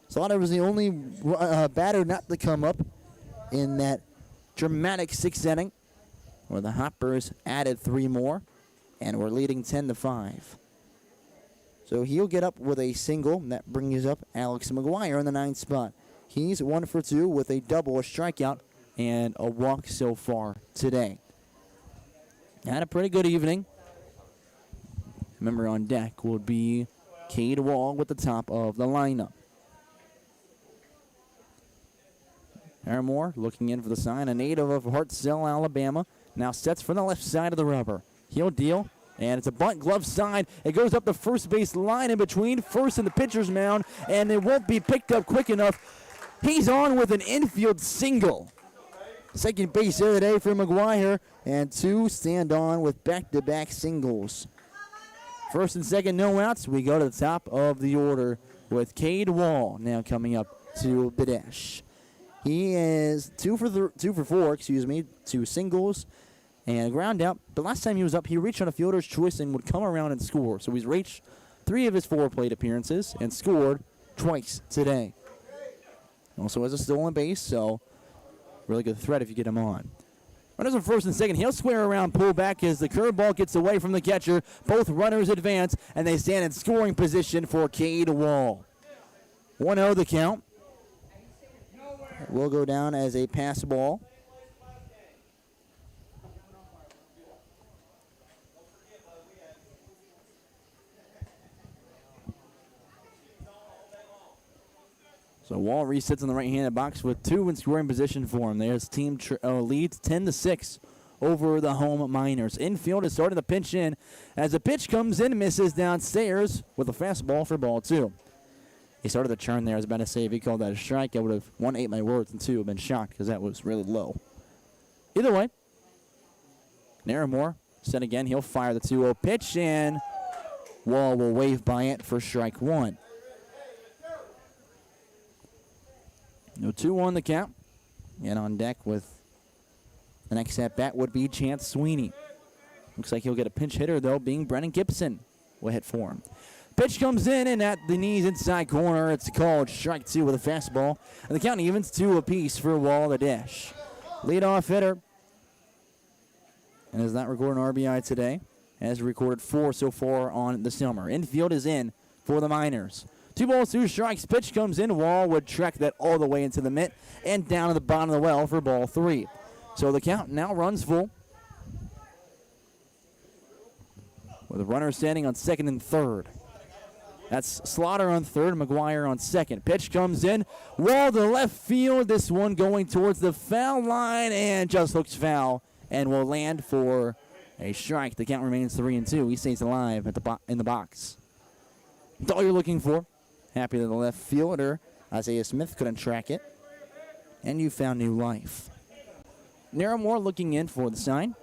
Slaughter was the only batter not to come up in that dramatic 6th inning, where the Hoppers added 3 more, and we're leading 10-5. So he'll get up with a single, and that brings up Alex McGuire in the 9th spot. He's 1 for 2 with a double, a strikeout, and a walk so far today. Had a pretty good evening. Remember, on deck will be Cade Wall with the top of the lineup. Naramore looking in for the sign, a native of Hartselle, Alabama. Now sets from the left side of the rubber. He'll deal, and it's a bunt glove side. It goes up the first base line in between first and the pitcher's mound, and it won't be picked up quick enough. He's on with an infield single. Second base there today for McGuire, and 2 stand on with back-to-back singles. First and second, no outs. We go to the top of the order with Cade Wall now coming up to Badesh. He is 2 for 4, 2 singles and a ground out. But last time he was up, he reached on a fielder's choice and would come around and score. So he's reached 3 of his 4 plate appearances and scored twice today. Also has a stolen base, so really good threat if you get him on. Runners on first and second. He'll square around, pull back as the curveball gets away from the catcher. Both runners advance, and they stand in scoring position for Cade Wall. 1-0 the count. Will go down as a pass ball. So Wall resits in the right-handed box with 2 in scoring position for him. There's team leads 10-6 over the home Miners. Infield is starting to pinch in as the pitch comes in, misses downstairs with a fastball for ball 2. He started the churn there. I was about to say if he called that a strike, I would have, 1, ate my words, and 2, have been shocked because that was really low. Either way, Naramore set again. He'll fire the 2-0 pitch, and Wall will wave by it for strike 1. No 2-1 the count. And on deck with the next at-bat would be Chance Sweeney. Looks like he'll get a pinch hitter, though, being Brennan Gibson will hit for him. Pitch comes in, and at the knees inside corner, it's called strike 2 with a fastball. And the count evens 2 apiece for Wall the dish. Leadoff hitter. And has not recorded an RBI today. Has recorded 4 so far on the summer. Infield is in for the Miners. 2 balls, 2 strikes. Pitch comes in. Wall would track that all the way into the mitt and down to the bottom of the well for ball 3. So the count now runs full, with a runner standing on second and third. That's Slaughter on third, McGuire on second. Pitch comes in, wall to left field. This one going towards the foul line and just looks foul and will land for a strike. The count remains 3-2. He stays alive at in the box. That's all you're looking for. Happy that the left fielder, Isaiah Smith, couldn't track it. And you found new life. Narramore looking in for the sign.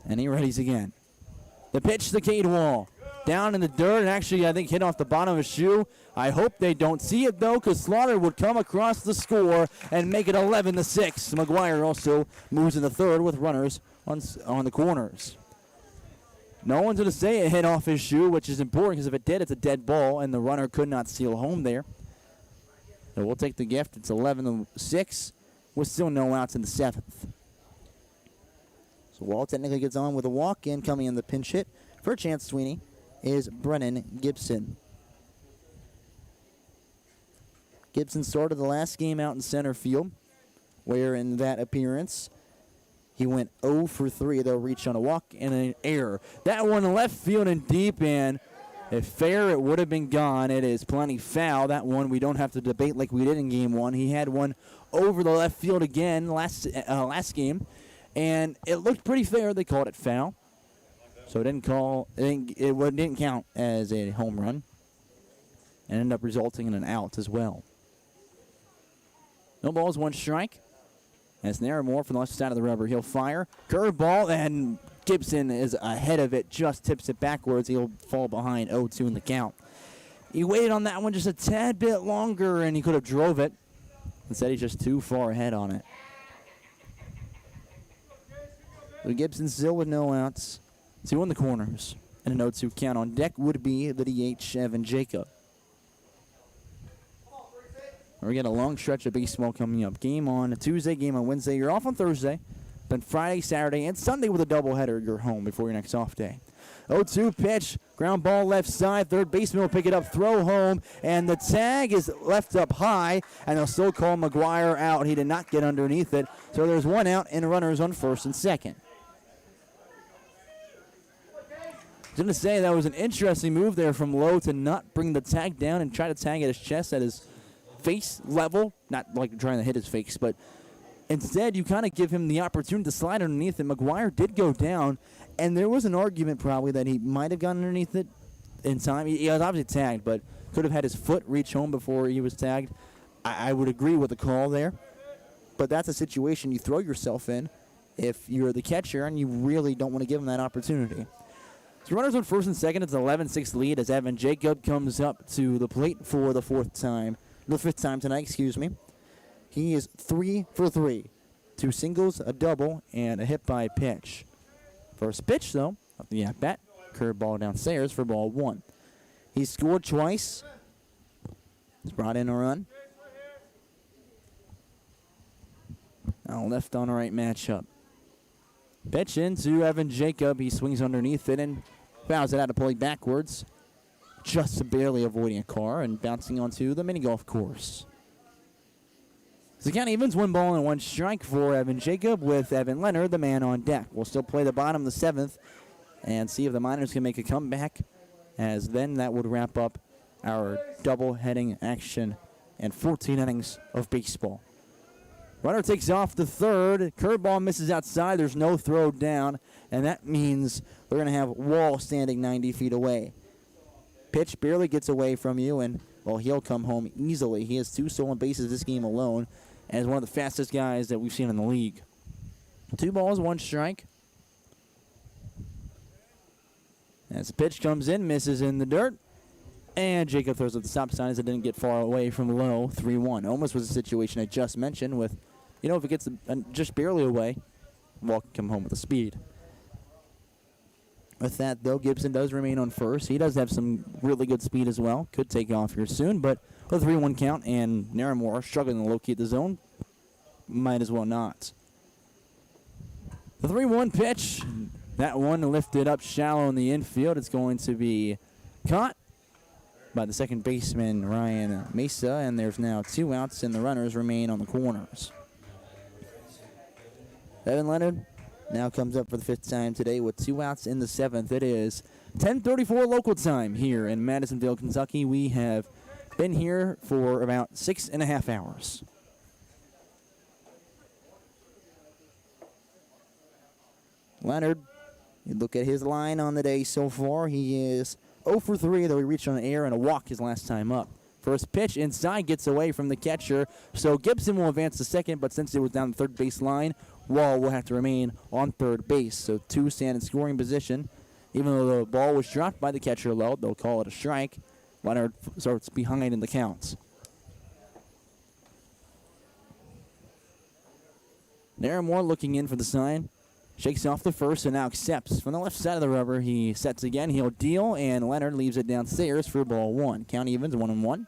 And he readies again. The pitch to Cade Wall. Down in the dirt, and actually I think hit off the bottom of his shoe. I hope they don't see it though, because Slaughter would come across the score and make it 11-6. McGuire also moves in the third with runners on the corners. No one's going to say it hit off his shoe, which is important because if it did, it's a dead ball, and the runner could not steal home there. So we'll take the gift. It's 11-6 with still no outs in the seventh. So Wall technically gets on with a walk, and coming in the pinch hit for Chance Sweeney is Brennan Gibson. Gibson started the last game out in center field, where in that appearance he went 0 for 3. They'll reach on a walk and an error. That one left field and deep, and if fair, it would have been gone. It is plenty foul. That one we don't have to debate like we did in game one. He had one over the left field again last game, and it looked pretty fair. They called it foul. So it didn't count as a home run and ended up resulting in an out as well. No balls, one strike. As Narramore from the left side of the rubber, he'll fire. Curveball, and Gibson is ahead of it, just tips it backwards. He'll fall behind 0-2 in the count. He waited on that one just a tad bit longer, and he could have drove it. Instead, he's just too far ahead on it. So Gibson still with no outs. 2 in the corners, and an 0-2 count. On deck would be the DH, Evan Jacob. We got a long stretch of baseball coming up. Game on Tuesday, game on Wednesday. You're off on Thursday. Then Friday, Saturday, and Sunday with a doubleheader. You're home before your next off day. 0-2 pitch, ground ball left side. Third baseman will pick it up, throw home, and the tag is left up high, and they'll still call McGuire out. He did not get underneath it, so there's one out and runners on first and second. I was going to say that was an interesting move there from Lowe to not bring the tag down and try to tag at his chest at his face level. Not like trying to hit his face, but instead you kind of give him the opportunity to slide underneath it. McGuire did go down, and there was an argument probably that he might have gotten underneath it in time. He was obviously tagged, but could have had his foot reach home before he was tagged. I would agree with the call there, but that's a situation you throw yourself in if you're the catcher and you really don't want to give him that opportunity. So runners on first and second. It's an 11-6 lead as Evan Jacob comes up to the plate for the fifth time tonight. He is 3 for 3. 2 singles, a double, and a hit by pitch. First pitch, though, of the at-bat. Curveball downstairs for ball 1. He scored twice. He's brought in a run. Now left on right matchup. Pitch into Evan Jacob. He swings underneath it and fouls it out of play backwards, just barely avoiding a car and bouncing onto the mini golf course. So the count evens 1 ball and 1 strike for Evan Jacob with Evan Leonard, the man on deck. We'll still play the bottom of the 7th and see if the Miners can make a comeback, as then that would wrap up our double-heading action and 14 innings of baseball. Runner takes off the third. Curveball misses outside. There's no throw down, and that means they're going to have Wall standing 90 feet away. Pitch barely gets away from you, and, well, he'll come home easily. He has 2 stolen bases this game alone, and is one of the fastest guys that we've seen in the league. 2 balls, 1 strike. As the pitch comes in, misses in the dirt. And Jacob throws at the stop sign as it didn't get far away from Lowe. 3-1. Almost was a situation I just mentioned with, if it gets just barely away, Wall can come home with a speed. With that, though, Gibson does remain on first. He does have some really good speed as well. Could take off here soon, but with a 3-1 count and Narramore struggling to locate the zone, might as well not. The 3-1 pitch, that one lifted up shallow in the infield. It's going to be caught by the second baseman, Ryan Mesa, and there's now 2 outs, and the runners remain on the corners. Evan Leonard now comes up for the 5th time today with 2 outs in the 7th. It is 10:34 local time here in Madisonville, Kentucky. We have been here for about 6.5 hours. Leonard, you look at his line on the day so far. He is 0 for 3, though he reached on an air and a walk his last time up. First pitch inside gets away from the catcher, so Gibson will advance to second, but since it was down the third base line, Wall will have to remain on third base. So 2 stand in scoring position. Even though the ball was dropped by the catcher low, they'll call it a strike. Leonard starts behind in the counts. Naramore looking in for the sign. Shakes off the first and now accepts. From the left side of the rubber, he sets again. He'll deal, and Leonard leaves it downstairs for ball 1. Count evens, 1-1.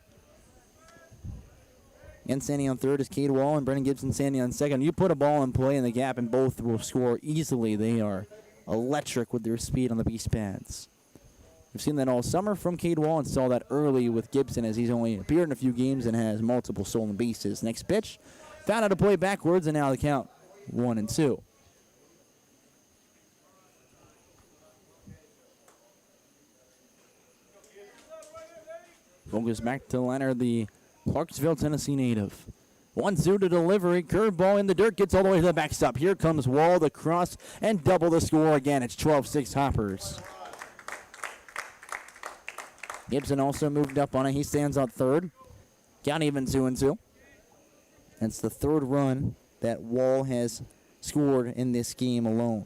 And standing on third is Cade Wall and Brennan Gibson standing on second. You put a ball in play in the gap, and both will score easily. They are electric with their speed on the base pads. We've seen that all summer from Cade Wall and saw that early with Gibson as he's only appeared in a few games and has multiple stolen bases. Next pitch, found out to play backwards, and now the count 1-2. Focus back to Leonard, the Clarksville, Tennessee native. 1-2 to delivery. Curveball in the dirt. Gets all the way to the backstop. Here comes Wall, the cross, and double the score again. It's 12-6 Hoppers. Gibson also moved up on it. He stands on third. Count even 2-2. That's the third run that Wall has scored in this game alone.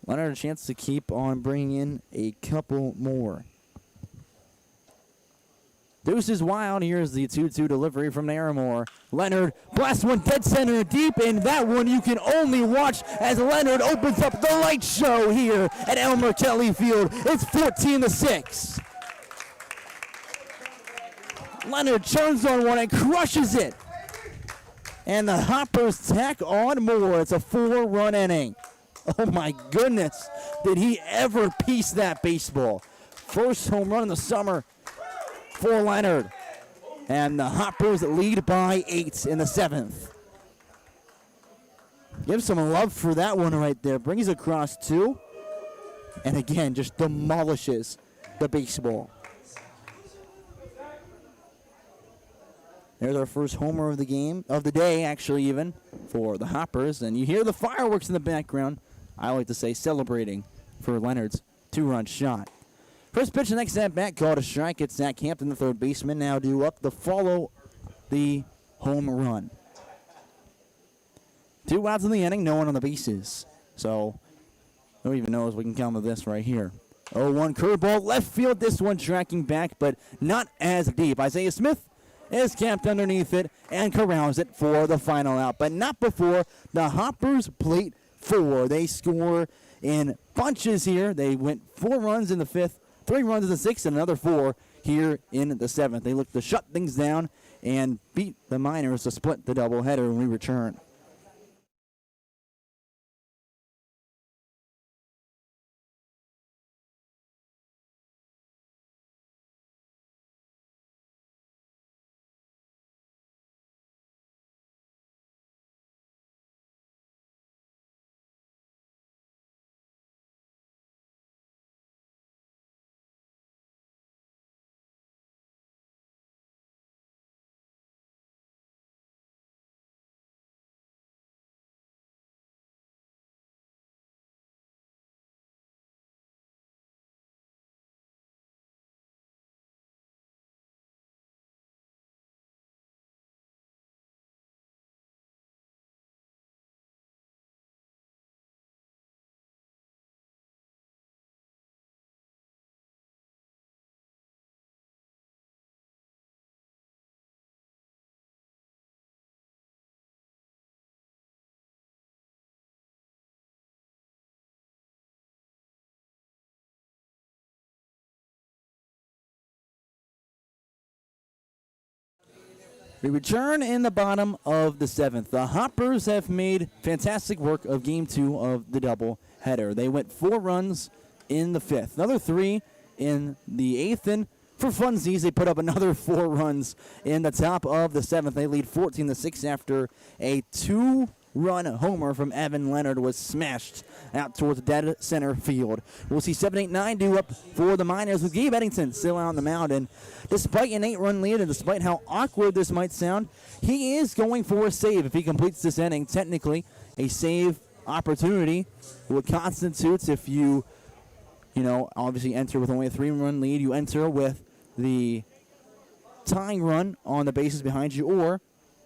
Leonard a chance to keep on bringing in a couple more. Deuce is wild. Here's the 2-2 delivery from Naramore. Leonard blasts one dead center deep, and that one you can only watch as Leonard opens up the light show here at Elmer Kelly Field. It's 14-6. Leonard turns on one and crushes it. And the Hoppers tack on more. It's a 4-run inning. Oh my goodness, did he ever piece that baseball. First home run in the summer for Leonard. And the Hoppers lead by 8 in the 7th. Give some love for that one right there. Brings across 2. And again, just demolishes the baseball. There's our first homer of the game, of the day actually even, for the Hoppers. And you hear the fireworks in the background. I like to say celebrating for Leonard's 2-run shot. First pitch, the next at-bat, called a strike. It's Zach Hampton, the third baseman, now due up to follow the home run. 2 outs in the inning, no one on the bases. So, who even knows we can count to this right here. 0-1 curveball, left field, this one tracking back, but not as deep. Isaiah Smith is capped underneath it and corrals it for the final out, but not before the Hoppers plate 4. They score in bunches here. They went 4 runs in the 5th, 3 runs in the 6th, and another 4 here in the 7th. They look to shut things down and beat the Miners to split the doubleheader when we return. We return in the bottom of the 7th. The Hoppers have made fantastic work of Game 2 of the doubleheader. They went 4 runs in the 5th, another 3 in the 8th, and for funsies, they put up another 4 runs in the top of the 7th. They lead 14-6 after a 2-1 run homer from Evan Leonard was smashed out towards dead center field. We'll see 7-8-9 due up for the Miners with Gabe Eddington still out on the mound. And despite an 8-run lead and despite how awkward this might sound, he is going for a save if he completes this inning. Technically, a save opportunity, what constitutes if you obviously enter with only a 3-run lead, you enter with the tying run on the bases behind you, or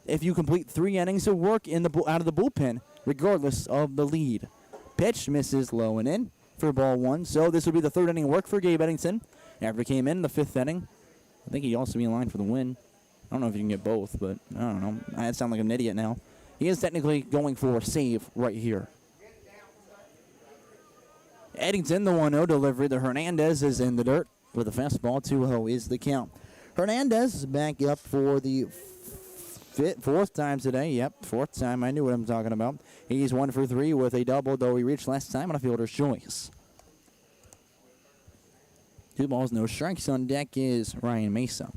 if you complete 3 innings of work out of the bullpen, regardless of the lead. Pitch misses low and in for ball 1. So this will be the 3rd inning work for Gabe Eddington. After he came in the 5th inning, I think he'd also be in line for the win. I don't know if you can get both, but I don't know. I sound like an idiot now. He is technically going for a save right here. Eddington, the 1-0 delivery. The Hernandez is in the dirt with a fastball. 2-0 is the count. Hernandez is back up for the 4th time today. Yep, 4th time. I knew what I'm talking about. He's 1 for 3 with a double, though he reached last time on a fielder's choice. 2 balls, no strikes. On deck is Ryan Mesa.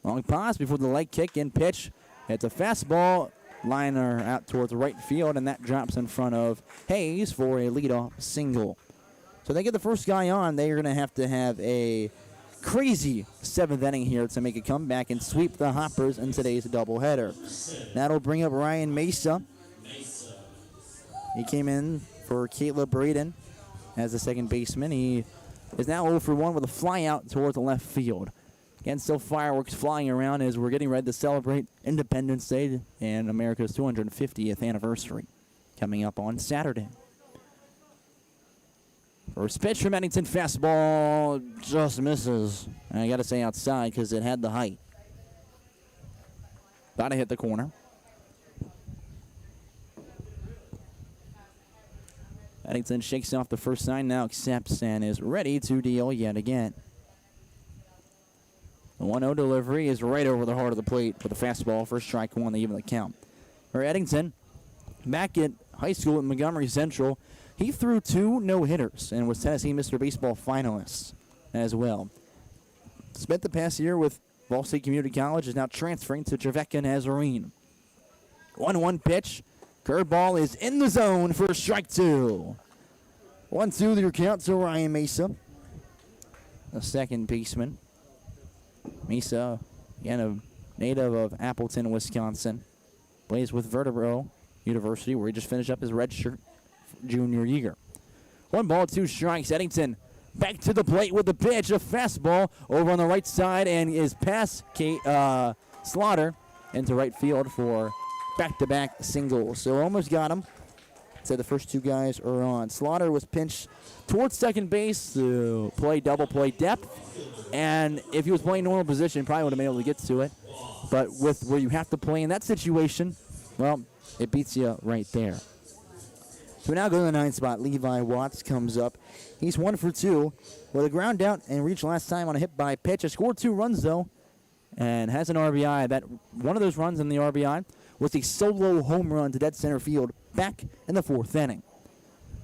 Long pause before the leg kick and pitch. It's a fastball. Liner out towards right field, and that drops in front of Hayes for a leadoff single. So they get the first guy on. They are going to have a crazy 7th inning here to make a comeback and sweep the Hoppers in today's doubleheader. That'll bring up Ryan Mesa. He came in for Caleb Braden as the second baseman. He is now 0 for 1 with a fly out towards the left field. Again, still fireworks flying around as we're getting ready to celebrate Independence Day and America's 250th anniversary coming up on Saturday. First pitch from Eddington, fastball just misses. And I got to say outside because it had the height. About to hit the corner. Eddington shakes off the first sign, now accepts and is ready to deal yet again. The 1-0 delivery is right over the heart of the plate with a fastball for strike 1. They even the count. For Eddington, back at high school at Montgomery Central, he threw 2 no-hitters and was Tennessee Mr. Baseball finalist as well. Spent the past year with Ball State Community College, is now transferring to Trevecca Nazarene. 1-1 pitch. Curveball is in the zone for strike 2. 1-2 your count to Ryan Mesa, the second baseman. Mesa, again, a native of Appleton, Wisconsin. Plays with Vertebro University, where he just finished up his redshirt junior year. 1 ball, 2 strikes. Eddington back to the plate with the pitch. A fastball over on the right side and is past Slaughter into right field for back-to-back singles. So almost got him. So the first 2 guys are on. Slaughter was pinched towards second base to play double play depth. And if he was playing normal position, probably would have been able to get to it. But with where you have to play in that situation, well, it beats you right there. So we now go to the 9th spot. Levi Watts comes up. He's 1 for 2 with a ground out and reached last time on a hit by pitch. Has scored 2 runs, though, and has an RBI. That one of those runs in the RBI was a solo home run to dead center field back in the 4th inning.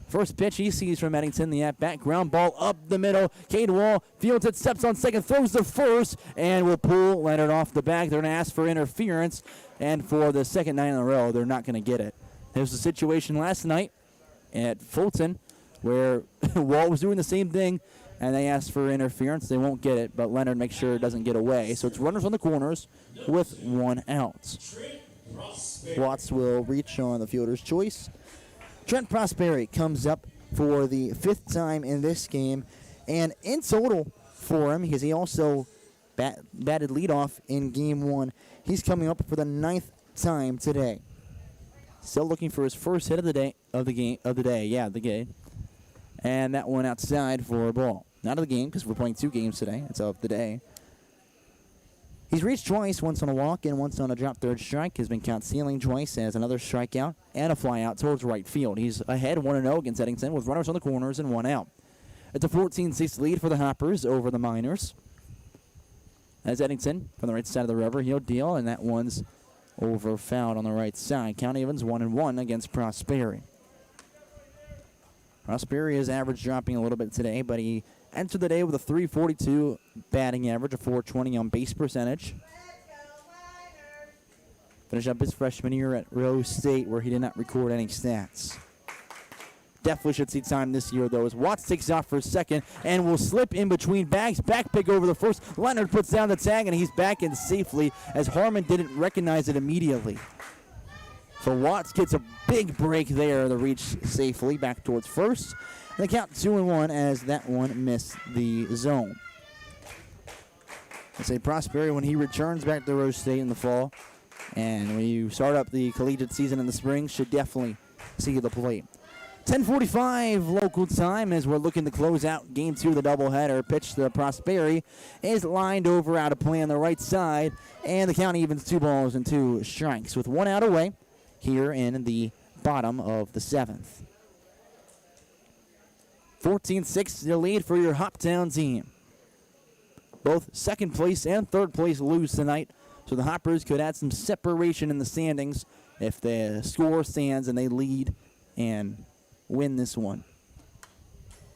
First pitch he sees from Eddington, the at-bat, ground ball up the middle. Cade Wall fields it, steps on second, throws the first, and will pull Leonard off the bag. They're going to ask for interference, and for the second night in a row, they're not going to get it. There was a situation last night at Fulton where Wall was doing the same thing, and they asked for interference. They won't get it, but Leonard makes sure it doesn't get away. So it's runners on the corners with 1 out. Watts will reach on the fielder's choice. Trent Prosperi comes up for the 5th time in this game. And in total for him, because he also batted leadoff in Game 1, he's coming up for the 9th time today. Still looking for his first hit of the day, the game. And that one outside for a ball. Not of the game, because we're playing 2 games today. It's of the day. He's reached twice, once on a walk and once on a drop third strike. Has been count stealing twice as another strikeout and a fly out towards right field. He's ahead 1-0 against Eddington with runners on the corners and 1 out. It's a 14-6 lead for the Hoppers over the Miners. As Eddington from the right side of the river, he'll deal, and that one's over fouled on the right side. Count evens 1-1 against Prosperi. Prosperi is average dropping a little bit today, but he entered the day with a .342 batting average, a .420 on base percentage. Finish up his freshman year at Rose State, where he did not record any stats. Definitely should see time this year, though, as Watts takes off for a second and will slip in between bags. Back pick over the first. Leonard puts down the tag, and he's back in safely as Harmon didn't recognize it immediately. So Watts gets a big break there to reach safely back towards first. And they count 2-1 as that one missed the zone. I say Prosperi, when he returns back to Rose State in the fall, and when you start up the collegiate season in the spring, should definitely see the plate. 10:45 local time as we're looking to close out Game 2 of the doubleheader. Pitch to Prosperi is lined over out of play on the right side, and the count evens 2 balls and 2 strikes with 1 out away here in the bottom of the 7th. 14-6 the lead for your Hoptown team. Both second place and third place lose tonight, so the Hoppers could add some separation in the standings if the score stands and they lead and win this one.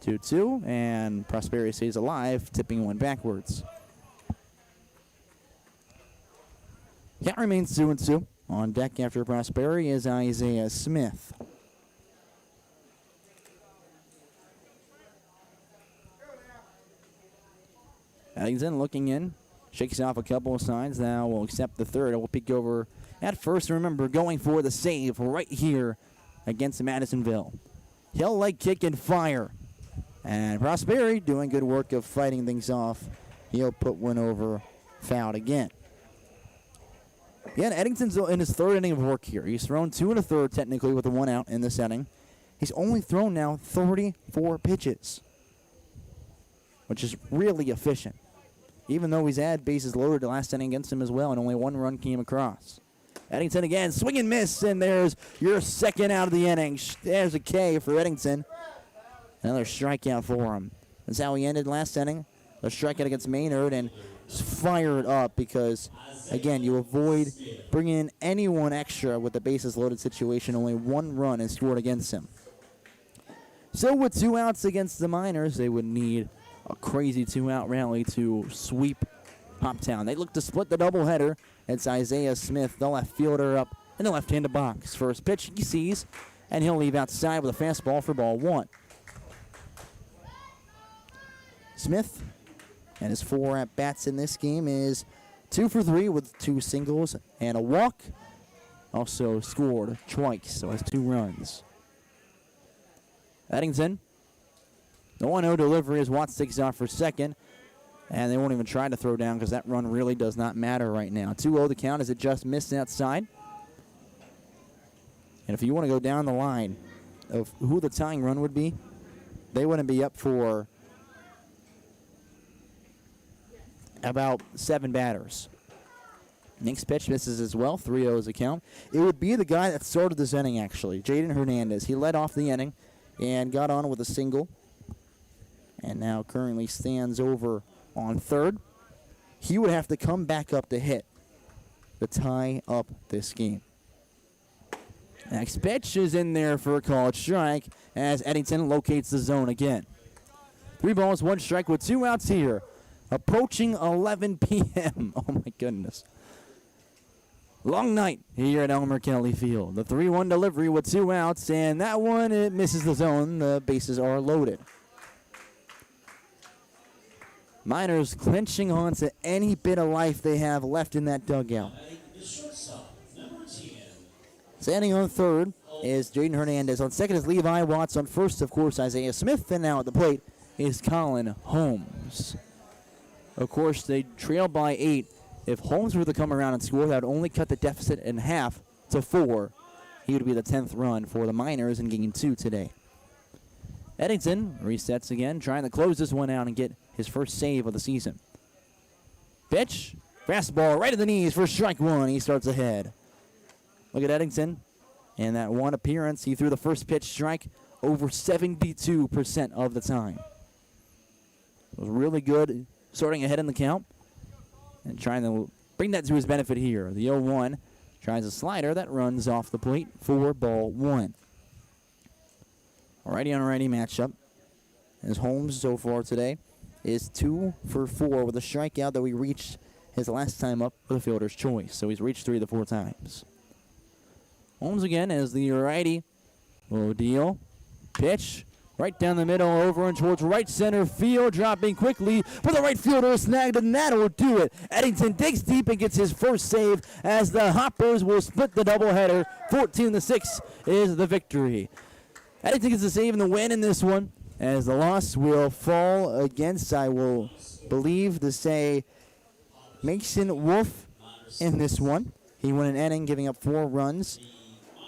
2-2, and Prosperi stays alive, tipping one backwards. Count remains 2-2. On deck after Prosperi is Isaiah Smith. Eddington looking in, shakes off a couple of signs. Now will accept the third. We'll peek over at first. Remember, going for the save right here against Madisonville. He'll leg kick and fire. And Prosperi doing good work of fighting things off. He'll put one over, fouled again. Again, Eddington's in his third inning of work here. He's thrown 2 1/3 technically with a 1 out in this inning. He's only thrown now 34 pitches, which is really efficient, even though he's had bases loaded the last inning against him as well, and only 1 run came across. Eddington again, swing and miss, and there's your second out of the inning. There's a K for Eddington. Another strikeout for him. That's how he ended last inning. A strikeout against Maynard, and fired up because, again, you avoid bringing in anyone extra with the bases loaded situation. Only 1 run is scored against him. So with 2 outs against the Miners, they would need a crazy 2-out rally to sweep Hoptown. They look to split the doubleheader. It's Isaiah Smith, the left fielder, up in the left-handed box. First pitch he sees, and he'll leave outside with a fastball for ball 1. Smith and his 4 at-bats in this game is 2 for 3 with 2 singles and a walk. Also scored twice, so has 2 runs. Eddington, the 1-0 delivery as Watts takes off for second. And they won't even try to throw down because that run really does not matter right now. 2-0 the count as it just missed outside. And if you want to go down the line of who the tying run would be, they wouldn't be up for about 7 batters. Next pitch misses as well. 3-0 is the count. It would be the guy that started this inning, actually, Jaden Hernandez. He led off the inning and got on with a single. And now currently stands over on third. He would have to come back up to hit to tie up this game. Next pitch is in there for a called strike as Eddington locates the zone again. 3 balls, 1 strike with 2 outs here. Approaching 11 p.m. Oh, my goodness. Long night here at Elmer Kelly Field. The 3-1 delivery with 2 outs, and that one, it misses the zone. The bases are loaded. Miners clinching on to any bit of life they have left in that dugout. Standing on third is Jaden Hernandez. On second is Levi Watts. On first, of course, Isaiah Smith. And now at the plate is Colin Holmes. Of course, they trail by 8. If Holmes were to come around and score, that would only cut the deficit in half to 4. He would be the 10th run for the Miners in Game 2 today. Eddington resets again, trying to close this one out and get his first save of the season. Pitch, fastball right at the knees for strike 1. He starts ahead. Look at Eddington. In that one appearance, he threw the first pitch strike over 72% of the time. It was really good starting ahead in the count and trying to bring that to his benefit here. The 0-1 tries a slider that runs off the plate for ball 1. Righty on righty matchup. As Holmes so far today is 2 for 4 with a strikeout that we reached his last time up for the fielder's choice. So he's reached 3 of the 4 times. Holmes again as the righty will deal. Pitch right down the middle, over and towards right center field, dropping quickly, but the right fielder is snagged, and that will do it. Eddington digs deep and gets his first save as the Hoppers will split the doubleheader. 14-6 is the victory. Eddington gets the save and the win in this one, as the loss will fall against, I will believe to say, Mason Wolf in this one. He won an inning, giving up 4 runs,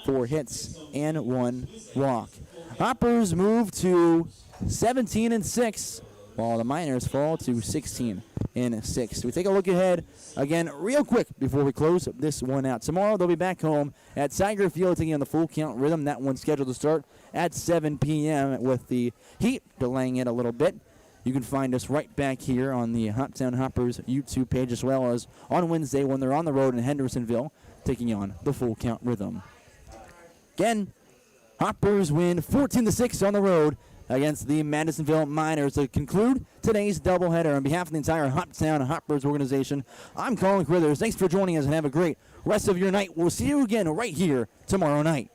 4 hits, and 1 walk. Hoppers move to 17-6, while the Miners fall to 16-6. We take a look ahead again real quick before we close this one out. Tomorrow they'll be back home at Tiger Field taking on the Full Count Rhythm. That one's scheduled to start at 7 p.m. with the heat delaying it a little bit. You can find us right back here on the Hoptown Hoppers YouTube page, as well as on Wednesday when they're on the road in Hendersonville taking on the Full Count Rhythm. Again, Hoppers win 14-6 on the road against the Madisonville Miners to conclude today's doubleheader. On behalf of the entire Hoptown Hoppers organization, I'm Colin Crithers. Thanks for joining us and have a great rest of your night. We'll see you again right here tomorrow night.